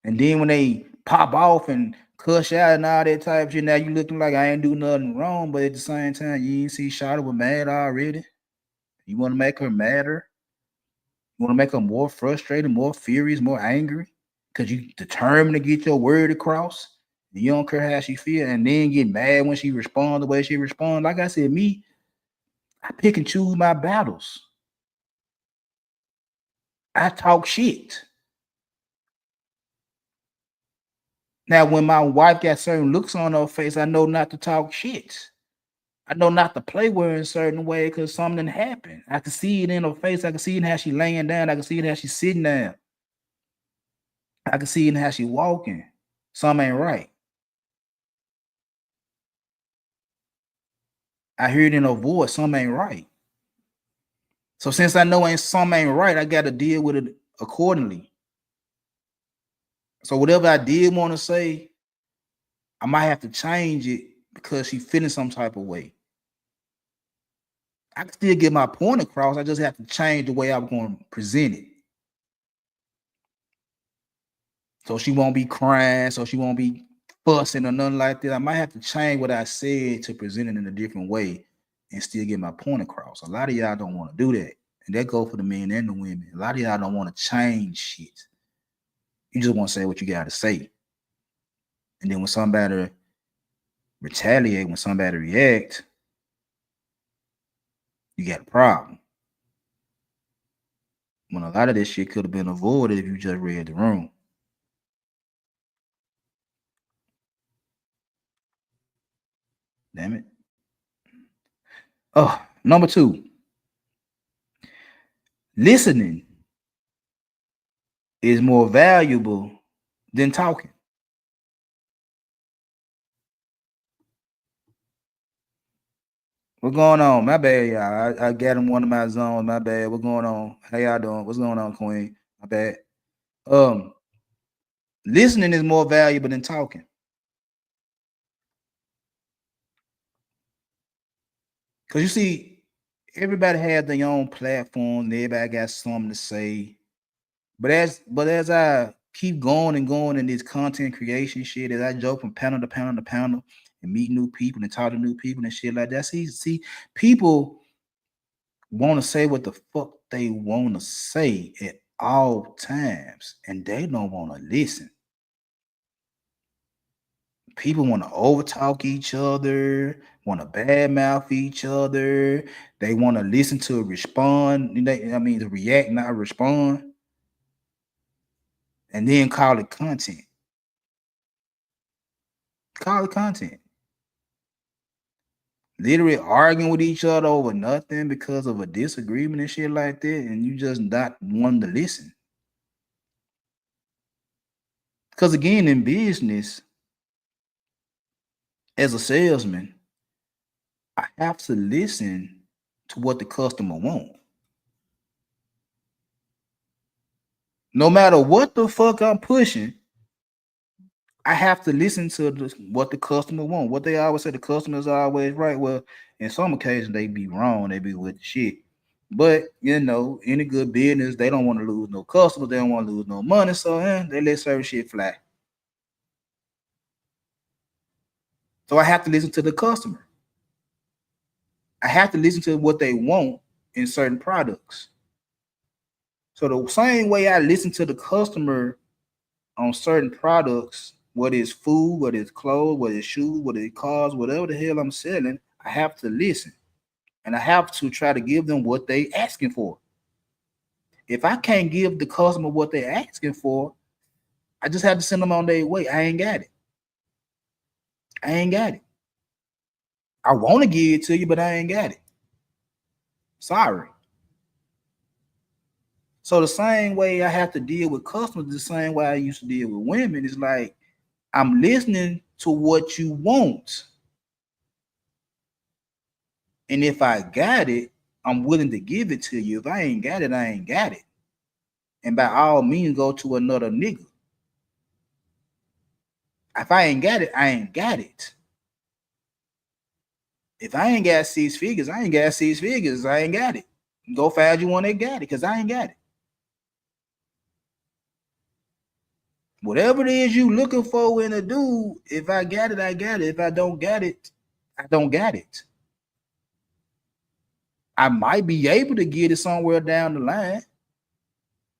And then when they pop off and cuss out and all that type of shit, now you looking like I ain't do nothing wrong, but at the same time, you ain't see Shawty was mad already. You want to make her madder? You want to make her more frustrated, more furious, more angry? Because you determined to get your word across. You don't care how she feel, and then get mad when she responds the way she responds. Like I said, me, I pick and choose my battles. I talk shit. Now, when my wife got certain looks on her face, I know not to talk shit. I know not to play with her in a certain way because something happened. I can see it in her face. I can see it in how she laying down. I can see it in how she's sitting down. I can see it in how she walking. Something ain't right. I hear it in her voice. Something ain't right. So since I know something ain't right, I got to deal with it accordingly. So whatever I did want to say, I might have to change it because she's feeling some type of way. I can still get my point across. I just have to change the way I'm going to present it. So she won't be crying, so she won't be fussing or nothing like that. I might have to change what I said to present it in a different way and still get my point across. A lot of y'all don't want to do that. And that goes for the men and the women. A lot of y'all don't want to change shit. You just want to say what you got to say. And then when somebody retaliate, when somebody react, you got a problem. When a lot of this shit could have been avoided if you just read the room. Damn it. Oh, number 2. Listening is more valuable than talking. What's going on? My bad, y'all. I got in one of my zones. My bad. What's going on? How y'all doing? What's going on, Queen? My bad. Listening is more valuable than talking. Because you see, everybody has their own platform. Everybody got something to say. But as I keep going and going in this content creation shit, as I joke from panel to panel to panel and meet new people and talk to new people and shit like that, see, people want to say what the fuck they want to say at all times, and they don't want to listen. People want to overtalk each other, want to badmouth each other. They want to listen to respond. To react, not respond, and then call it content. Call it content. Literally arguing with each other over nothing because of a disagreement and shit like that, and you just not wanting to listen. Because again, in business, as a salesman, I have to listen to what the customer wants. No matter what the fuck I'm pushing, I have to listen to what the customer wants. What they always say, the customer's always right. Well, in some occasions they be wrong. They be with the shit. But any good business, they don't want to lose no customers. They don't want to lose no money. So they let certain shit fly. So I have to listen to the customer. I have to listen to what they want in certain products. So the same way I listen to the customer on certain products, whether it's food, whether it's clothes, whether it's shoes, whether it's cars, whatever the hell I'm selling, I have to listen. And I have to try to give them what they asking for. If I can't give the customer what they're asking for, I just have to send them on their way. I ain't got it. I want to give it to you, but I ain't got it. Sorry. So the same way I have to deal with customers, the same way I used to deal with women, is like, I'm listening to what you want. And if I got it, I'm willing to give it to you. If I ain't got it, I ain't got it. And by all means, go to another nigga. If I ain't got it, I ain't got it. If I ain't got 6 figures, I ain't got 6 figures. I ain't got it. Go find you one that got it, because I ain't got it. Whatever it is you looking for in a dude, if I got it, I got it. If I don't got it, I don't got it. I might be able to get it somewhere down the line.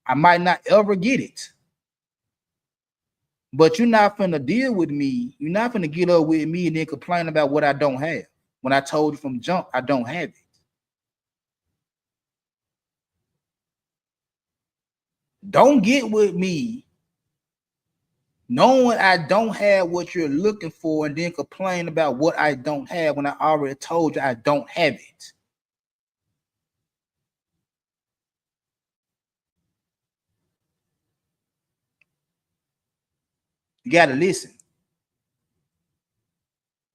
I might not ever get it. But you're not finna deal with me. You're not finna get up with me and then complain about what I don't have. When I told you from jump, I don't have it. Don't get with me knowing I don't have what you're looking for and then complain about what I don't have when I already told you I don't have it. You got to listen.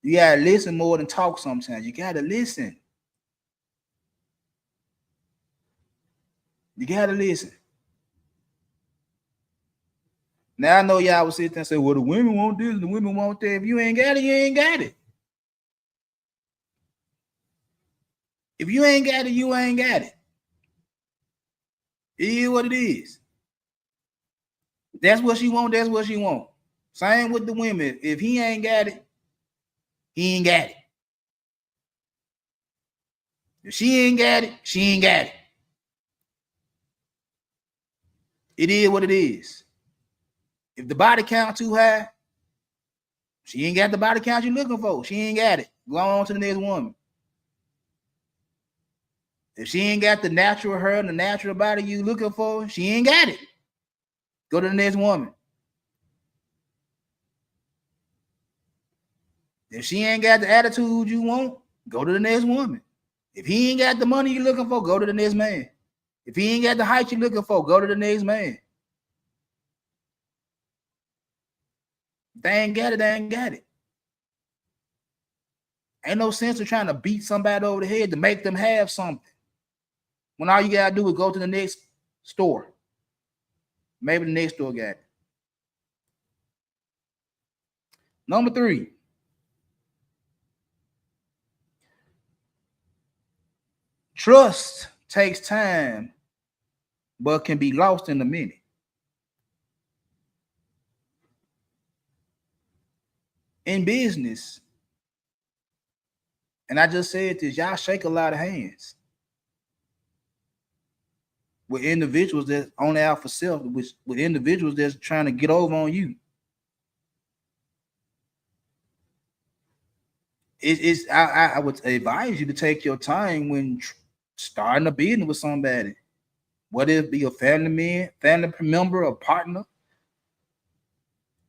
You got to listen more than talk sometimes. You got to listen. You got to listen. Now I know y'all will sit there and say, well, the women want this, the women want that. If you ain't got it, you ain't got it. If you ain't got it, you ain't got it. It is what it is. That's what she want, that's what she want. Same with the women. If he ain't got it, he ain't got it. If she ain't got it, she ain't got it. It is what it is. If the body count too high, she ain't got the body count you're looking for. She ain't got it. Go on to the next woman. If she ain't got the natural hair and the natural body you looking for, she ain't got it. Go to the next woman. If she ain't got the attitude you want, go to the next woman. If he ain't got the money you're looking for, go to the next man. If he ain't got the height you're looking for, go to the next man. If they ain't got it, they ain't got it. Ain't no sense in trying to beat somebody over the head to make them have something, when all you gotta do is go to the next store. Maybe the next store got it. Number 3. Trust takes time, but can be lost in a minute. In business, and I just said this, y'all shake a lot of hands with individuals that's only out for self, with individuals that's trying to get over on you. I would advise you to take your time when starting a business with somebody, whether it be a family member, a partner,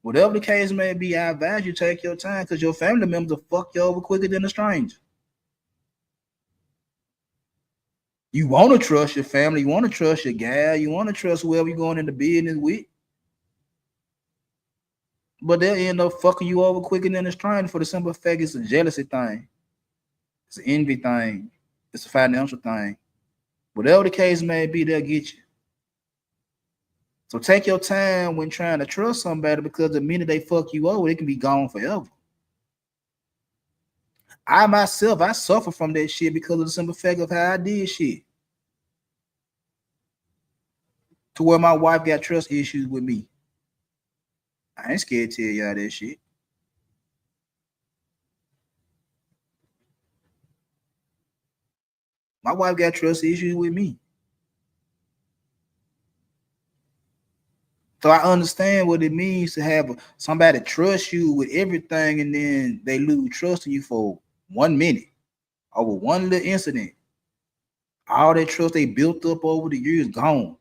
whatever the case may be. I advise you take your time because your family members will fuck you over quicker than a stranger. You want to trust your family, you want to trust your gal, you want to trust whoever you're going into business with, but they'll end up fucking you over quicker than a stranger for the simple fact it's a jealousy thing, it's an envy thing, it's a financial thing. Whatever the case may be, they'll get you. So take your time when trying to trust somebody, because the minute they fuck you over, it can be gone forever. I myself, I suffer from that shit because of the simple fact of how I did shit. To where my wife got trust issues with me. I ain't scared to tell y'all that shit. My wife got trust issues with me. So I understand what it means to have somebody trust you with everything, and then they lose trust in you for 1 minute over one little incident. All that trust they built up over the years gone.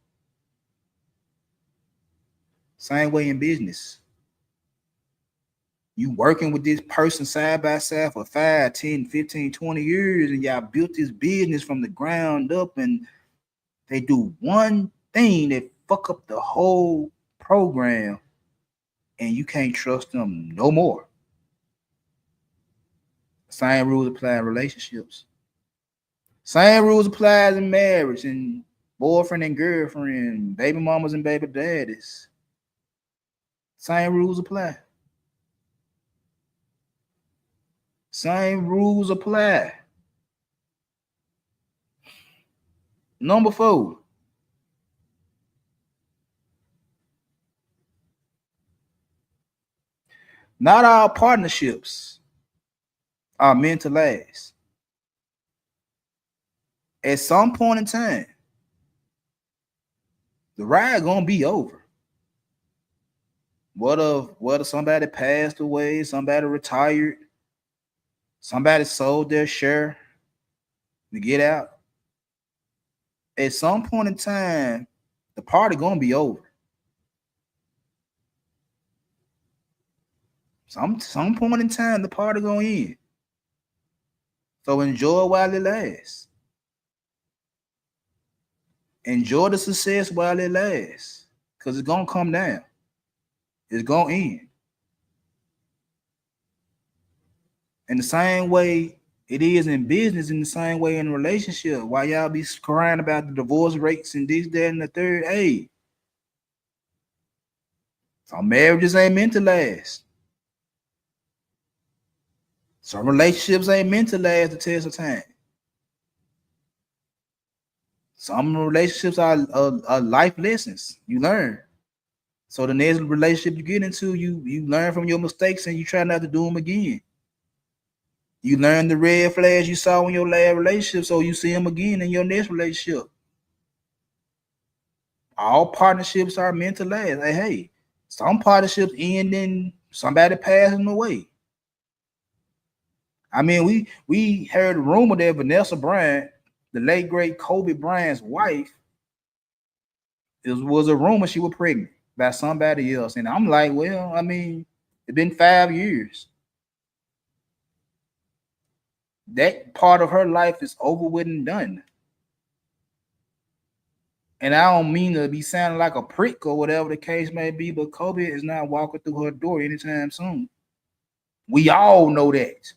Same way in business. You working with this person side by side for 5, 10, 15, 20 years, and y'all built this business from the ground up, and they do one thing that fuck up the whole program, and you can't trust them no more. Same rules apply in relationships. Same rules apply in marriage and boyfriend and girlfriend, baby mamas and baby daddies. Same rules apply. Same rules apply. Number 4. Not all partnerships are meant to last. At some point in time, the ride gonna be over. What if somebody passed away, somebody retired, somebody sold their share to get out? At some point in time, the party gonna be over. Some point in time, the party gonna end. So enjoy while it lasts. Enjoy the success while it lasts, because it's gonna come down. It's gonna end. In the same way it is in business, in the same way in a relationship. While y'all be crying about the divorce rates and this, that, and the third, hey, some marriages ain't meant to last. Some relationships ain't meant to last the test of time. Some relationships are life lessons you learn. So the next relationship you get into, you learn from your mistakes and you try not to do them again. You learn the red flags you saw in your last relationship, so you see them again in your next relationship. All partnerships are meant to last. Hey, some partnerships end in somebody passing away. I mean, we heard a rumor that Vanessa Bryant, the late great Kobe Bryant's wife, was a rumor she was pregnant by somebody else. And I'm like, well, I mean, it's been 5 years. That part of her life is over with and done. And I don't mean to be sounding like a prick or whatever the case may be, but Kobe is not walking through her door anytime soon. We all know that.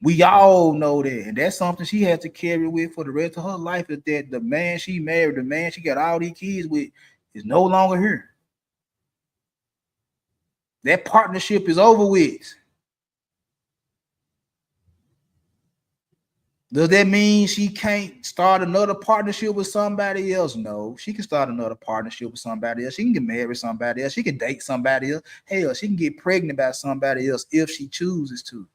We all know that. And that's something she has to carry with for the rest of her life, is that the man she married, the man she got all these kids with, is no longer here. That partnership is over with. Does that mean she can't start another partnership with somebody else? No, she can start another partnership with somebody else. She can get married with somebody else. She can date somebody else. Hell, she can get pregnant by somebody else if she chooses to.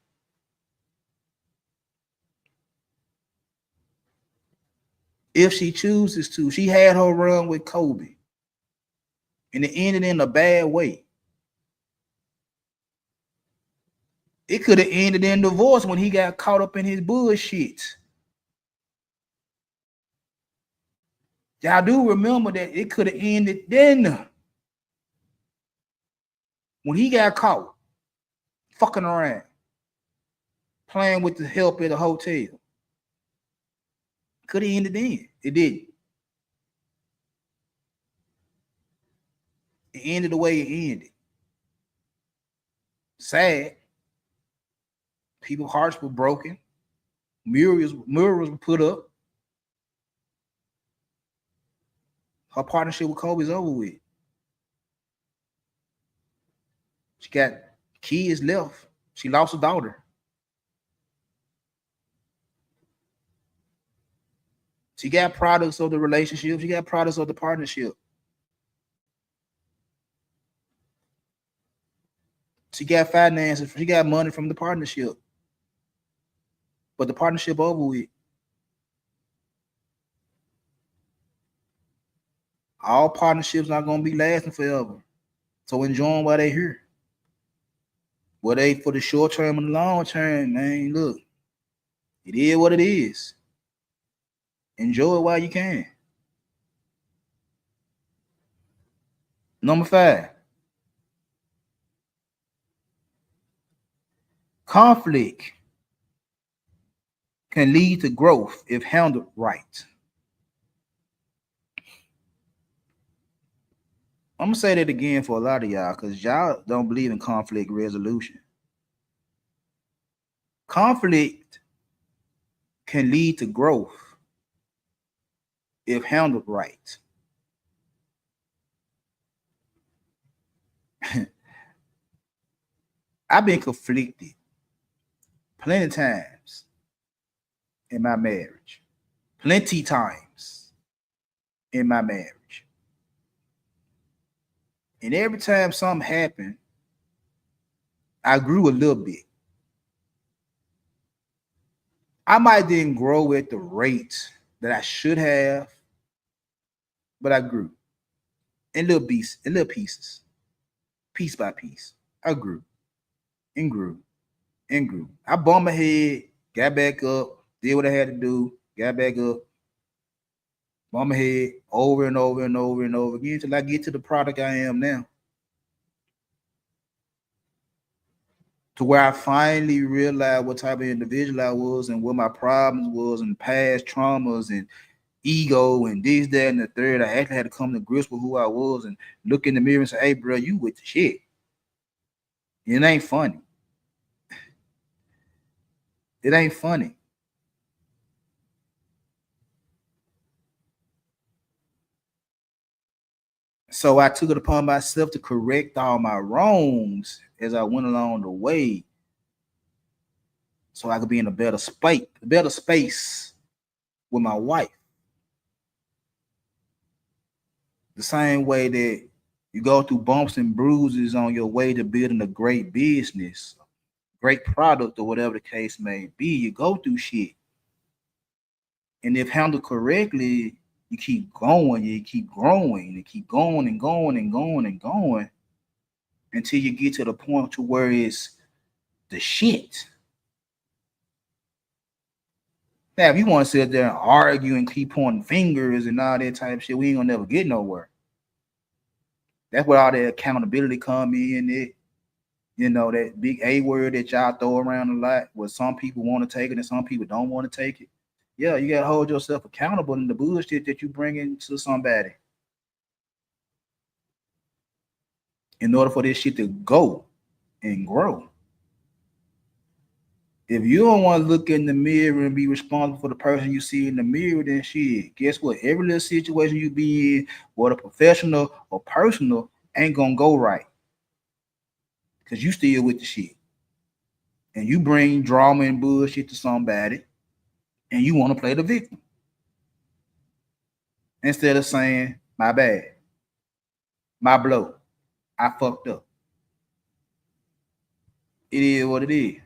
If she chooses to. She had her run with Kobe. And it ended in a bad way. It could have ended in divorce when he got caught up in his bullshit. Y'all do remember that it could have ended then. When he got caught fucking around, playing with the help at the hotel. Could have ended then. It didn't. It ended the way it ended. Sad. People's hearts were broken. Murals were put up. Her partnership with Kobe is over with. She got kids left. She lost a daughter. She got products of the relationship. She got products of the partnership. She got finances. She got money from the partnership. But the partnership over with. All partnerships not going to be lasting forever. So enjoy them while they're here. Whether they for the short term and the long term, man, look. It is what it is. Enjoy it while you can. Number 5. Conflict can lead to growth if handled right. I'm going to say that again for a lot of y'all because y'all don't believe in conflict resolution. Conflict can lead to growth if handled right. I've been conflicted plenty times in my marriage. Plenty times in my marriage. And every time something happened, I grew a little bit. I might didn't grow at the rate that I should have, but I grew in little pieces, piece by piece. I grew and grew and grew. I bumped my head, got back up, did what I had to do, got back up, bumped my head over and over and over and over again until I get to the product I am now. To where I finally realized what type of individual I was and what my problems was and past traumas and ego and this, that, and the third. I actually had to come to grips with who I was and look in the mirror and say, hey, bro, you with the shit. It ain't funny. It ain't funny. So I took it upon myself to correct all my wrongs as I went along the way so I could be in a better space with my wife. The same way that you go through bumps and bruises on your way to building a great business, great product, or whatever the case may be. You go through shit. And if handled correctly, you keep going, you keep growing, you keep going and going and going and going until you get to the point to where it's the shit. Now, if you want to sit there and argue and keep pointing fingers and all that type of shit, we ain't gonna never get nowhere. That's where all that accountability come in. It, you know, that big A word that y'all throw around a lot, where some people want to take it and some people don't want to take it. Yeah, you gotta hold yourself accountable in the bullshit that you bring into somebody in order for this shit to go and grow. If you don't want to look in the mirror and be responsible for the person you see in the mirror, then shit, guess what? Every little situation you be in, whether professional or personal, ain't gonna go right. because you still with the shit. And you bring drama and bullshit to somebody, and you want to play the victim. Instead of saying, my bad, my blow, I fucked up. It is what it is.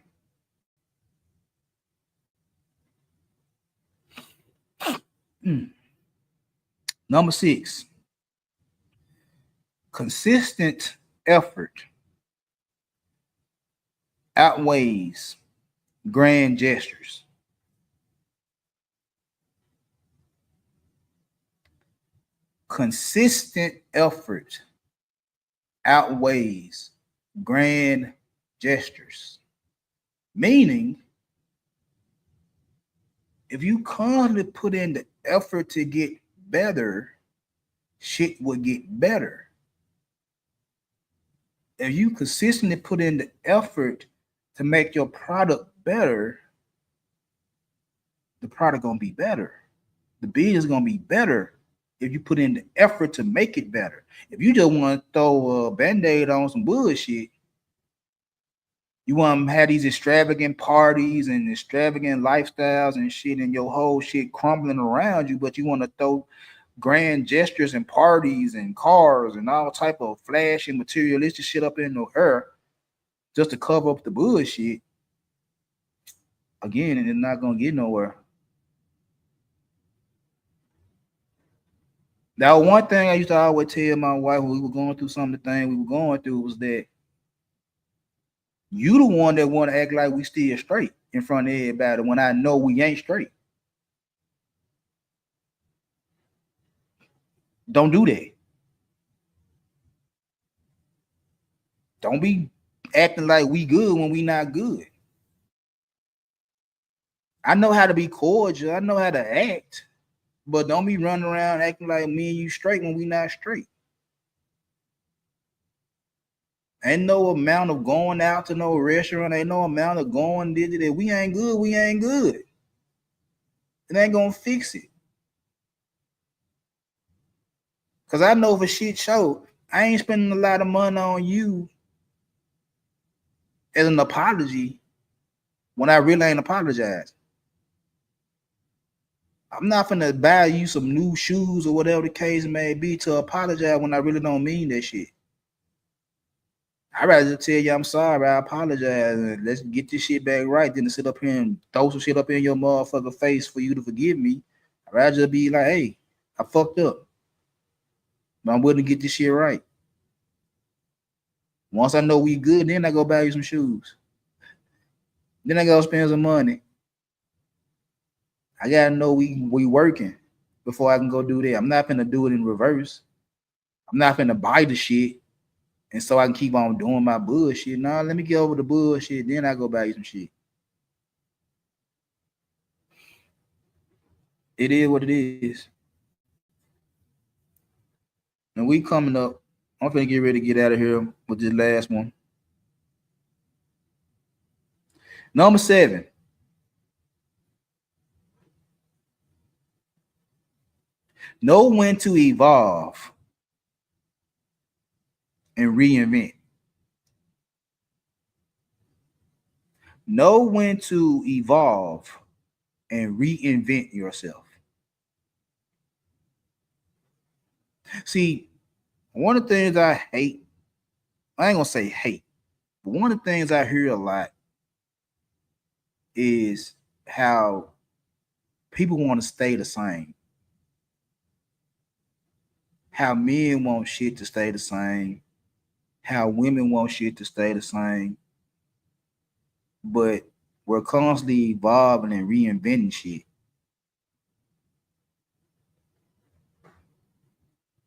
Number 6, consistent effort outweighs grand gestures. Consistent effort outweighs grand gestures. Meaning, if you constantly put in the effort to get better, shit will get better. If you consistently put in the effort to make your product better, the product gonna be better. The business is gonna be better if you put in the effort to make it better. If you just want to throw a band-aid on some bullshit, you want to have these extravagant parties and extravagant lifestyles and shit, and your whole shit crumbling around you, but you want to throw grand gestures and parties and cars and all type of flashy materialistic shit up in the air just to cover up the bullshit. Again, and it's not gonna get nowhere. Now, one thing I used to always tell my wife when we were going through some of the things we were going through was that you the one that want to act like we still straight in front of everybody when I know we ain't straight. Don't do that. Don't be acting like we good when we not good. I know how to be cordial. I know how to act. But don't be running around acting like me and you straight when we not straight. Ain't no amount of going out to no restaurant. Ain't no amount of going digital. We ain't good. We ain't good. It ain't gonna fix it. Cause I know for shit show, I ain't spending a lot of money on you as an apology when I really ain't apologizing. I'm not finna buy you some new shoes or whatever the case may be to apologize when I really don't mean that shit. I'd rather just tell you I'm sorry, I apologize, and let's get this shit back right than to sit up here and throw some shit up in your motherfucker face for you to forgive me. I'd rather just be like, hey, I fucked up, but I'm willing to get this shit right. Once I know we good, then I go buy you some shoes. Then I go spend some money. I gotta know we working before I can go do that. I'm not gonna do it in reverse. I'm not gonna buy the shit and so I can keep on doing my bullshit. Nah, let me get over the bullshit, then I go buy you some shit. It is what it is. And we coming up. I'm finna get ready to get out of here with this last one. Number 7. Know when to evolve and reinvent. Know when to evolve and reinvent yourself. See, one of the things I hate, I ain't gonna say hate, but one of the things I hear a lot is how people want to stay the same. How men want shit to stay the same. How women want shit to stay the same. But we're constantly evolving and reinventing shit.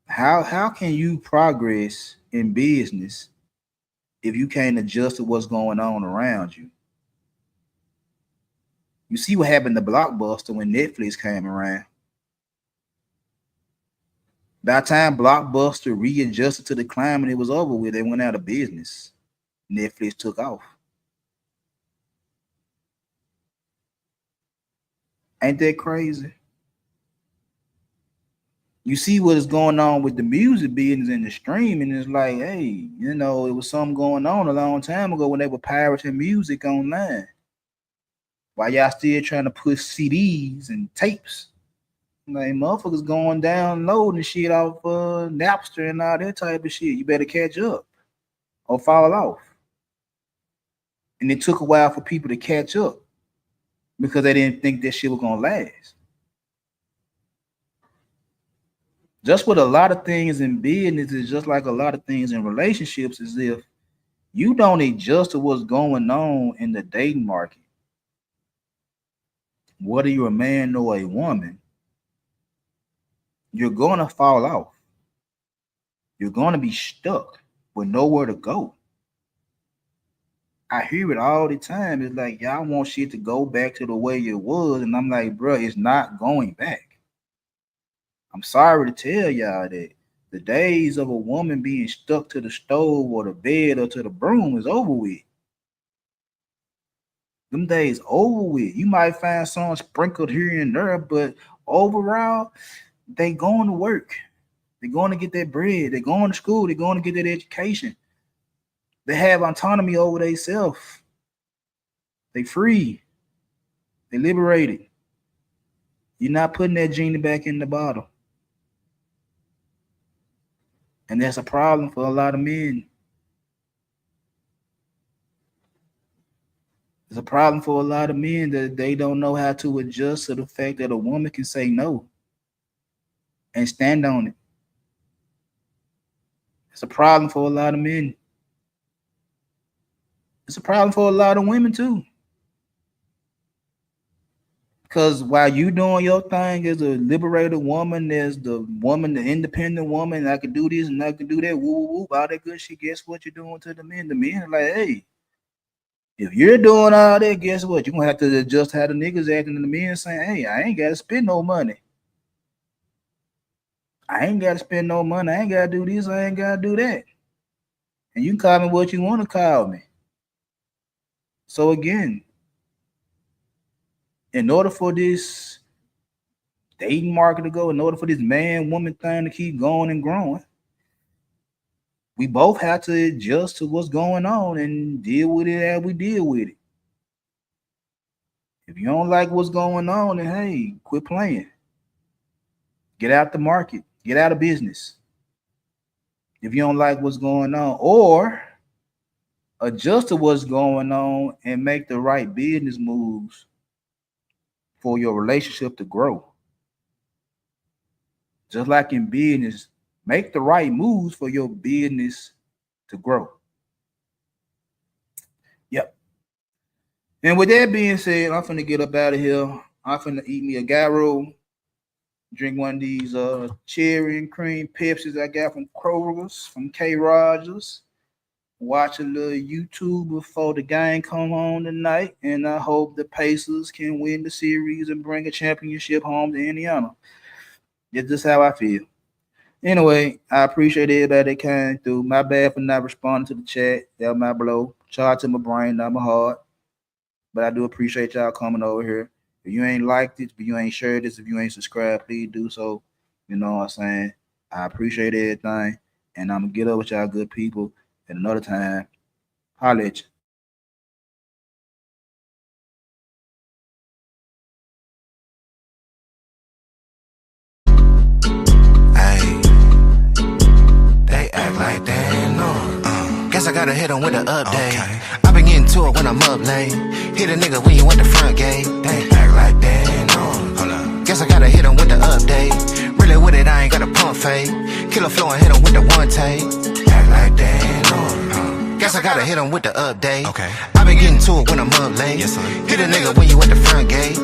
How can you progress in business if you can't adjust to what's going on around you? You see what happened to Blockbuster when Netflix came around. By the time Blockbuster readjusted to the climate, it was over with. They went out of business. Netflix took off. Ain't that crazy? you see what is going on with the music business and the streaming. It's like, hey, you know, it was something going on a long time ago when they were pirating music online. While y'all still trying to push CDs and tapes. Like, motherfuckers going downloading shit off Napster and all that type of shit. You better catch up or fall off. And it took a while for people to catch up because they didn't think that shit was going to last. Just with a lot of things in business, is just like a lot of things in relationships, is if you don't adjust to what's going on in the dating market, whether you're a man or a woman, you're going to fall off. You're going to be stuck with nowhere to go. I hear it all the time. It's like, y'all want shit to go back to the way it was. And I'm like, bro, it's not going back. I'm sorry to tell y'all that the days of a woman being stuck to the stove or the bed or to the broom is over with. Them days over with. You might find some sprinkled here and there, but overall, they going to work. They're going to get that bread. They're going to school. They're going to get that education. They have autonomy over themselves. They free. They liberated. You're not putting that genie back in the bottle. And that's a problem for a lot of men. It's a problem for a lot of men that they don't know how to adjust to the fact that a woman can say no and stand on it. It's a problem for a lot of men. It's a problem for a lot of women too. Because while you doing your thing as a liberated woman, there's the woman, the independent woman, I can do this and I can do that, woo, woo, all that good shit. Guess what you're doing to the men? The men are like, hey, if you're doing all that, guess what? You're going to have to adjust how the niggas acting, and the men saying, hey, I ain't got to spend no money. I ain't got to spend no money. I ain't got to do this. I ain't got to do that. And you can call me what you want to call me. So again, in order for this dating market to go, in order for this man-woman thing to keep going and growing, we both have to adjust to what's going on and deal with it as we deal with it. If you don't like what's going on, then hey, quit playing. Get out the market. Get out of business. If you don't like what's going on, or adjust to what's going on and make the right business moves for your relationship to grow. Just like in business, make the right moves for your business to grow. Yep. And with that being said, I'm finna get up out of here. I'm finna eat me a gyro, drink one of these cherry and cream Pepsis I got from Kroger's, from K. Rogers. Watch a little YouTube before the game come on tonight, and I hope the Pacers can win the series and bring a championship home to Indiana. That's just how I feel. Anyway, I appreciate everybody that came through. My bad for not responding to the chat. That was my blow. Charge to my brain, not my heart. But I do appreciate y'all coming over here. If you ain't liked it, if you ain't shared this, if you ain't subscribed, please do so. You know what I'm saying? I appreciate everything, and I'm going to get up with y'all good people at another time. Holla at you. They act like they ain't know. Guess I gotta hit them with an update. Okay. I been getting to it when I'm up late. Hit a nigga when you at the front gate. They act like they ain't know. Hold up. Guess I gotta hit them with the update. Really with it, I ain't got a pump fake. Killer flow and hit them with the one take. Act like they ain't know. Guess I gotta hit them with the update. Okay. I been getting to it when I'm up late. Yes, sir. Hit a nigga when you at the front gate.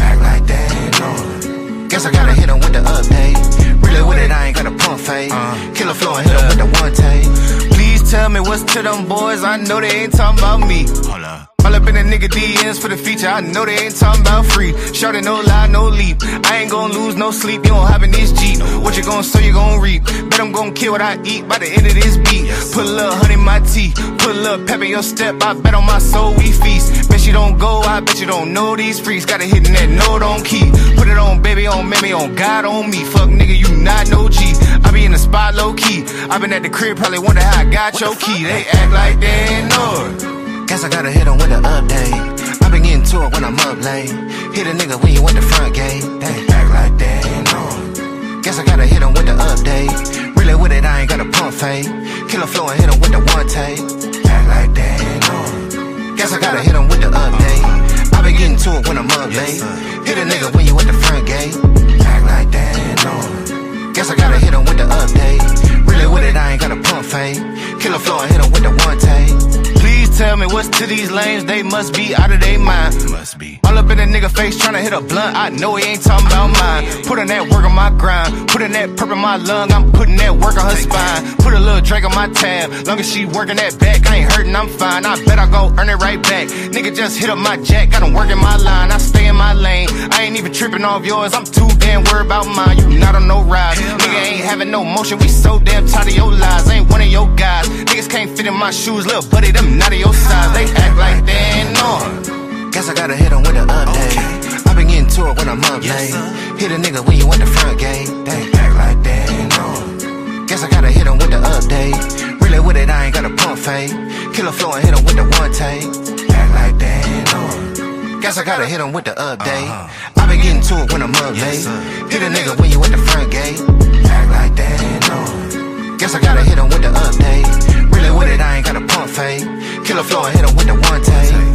Act like they ain't know. Guess I gotta hit them with the update. Really with it, I ain't got a pump fake. Killer flow and hit them with the one take. Please tell me what's to them boys. I know they ain't talking about me. Hold up. All up in a nigga DMs for the feature. I know they ain't talking about free. Shorty, no lie, no leap. I ain't gon' lose no sleep. You don't have in this Jeep. What you gon' sow, you gon' reap. Bet I'm gon' kill what I eat by the end of this beat. Put a little honey in my tea. Put a little pep in your step. I bet on my soul we feast. Bet she don't go, I bet you don't know these freaks. Got it hitting that note on key. Put it on baby, on mammy, on God, on me. Fuck nigga, you not no G. I be in the spot low key. I been at the crib, probably wonder how I got your key. They act like they ain't know it. Guess I gotta hit 'em with the update. I been getting to it when I'm up late. Hit a nigga when you at the front gate. They act like they ain't know it. Guess I gotta hit 'em with the update. Really with it, I ain't got a pump fake. Kill a flow and hit 'em with the one take. Act like they ain't know it. Guess I gotta hit 'em with the update. I been getting to it when I'm up late. Hit a nigga when you at the front gate. Act like they ain't know it. Guess I gotta hit 'em with the update. Really with it, I ain't got a pump fake. Kill a flow and hit 'em with the one take. Please tell me what's to these lanes, they must be out of their mind. Must be. All up in a nigga face tryna hit a blunt, I know he ain't talking about mine. Putting that work on my grind, putting that purp in my lung, I'm putting that work on her spine. Put a little Drake on my tab, long as she working that back, I ain't hurting, I'm fine. I bet I go earn it right back. Nigga just hit up my jack, got him working my line, I stay in my lane. I ain't even tripping off yours, I'm too damn worried about mine. You not on no ride, nigga ain't having no motion, we so damn tired of your lies. I ain't one of your guys, niggas can't fit in my shoes, little buddy, them not of your size. They act like they ain't know it. Guess I gotta hit 'em with an update. I been getting to it when I'm up late. Hit a nigga when you at the front gate. They act like they ain't know it. Guess I gotta hit 'em with the update. Really with it, I ain't got a pump fake. Kill a flow and hit 'em with the one take. Act like they ain't know it. Guess I gotta hit 'em with the update. I been getting to it when I'm up late. Hit a nigga when you at the front gate. Act like they ain't know it. Guess I gotta hit 'em with the update. Really with it, I ain't got a pump fake. Kill a flow and hit 'em with the one take.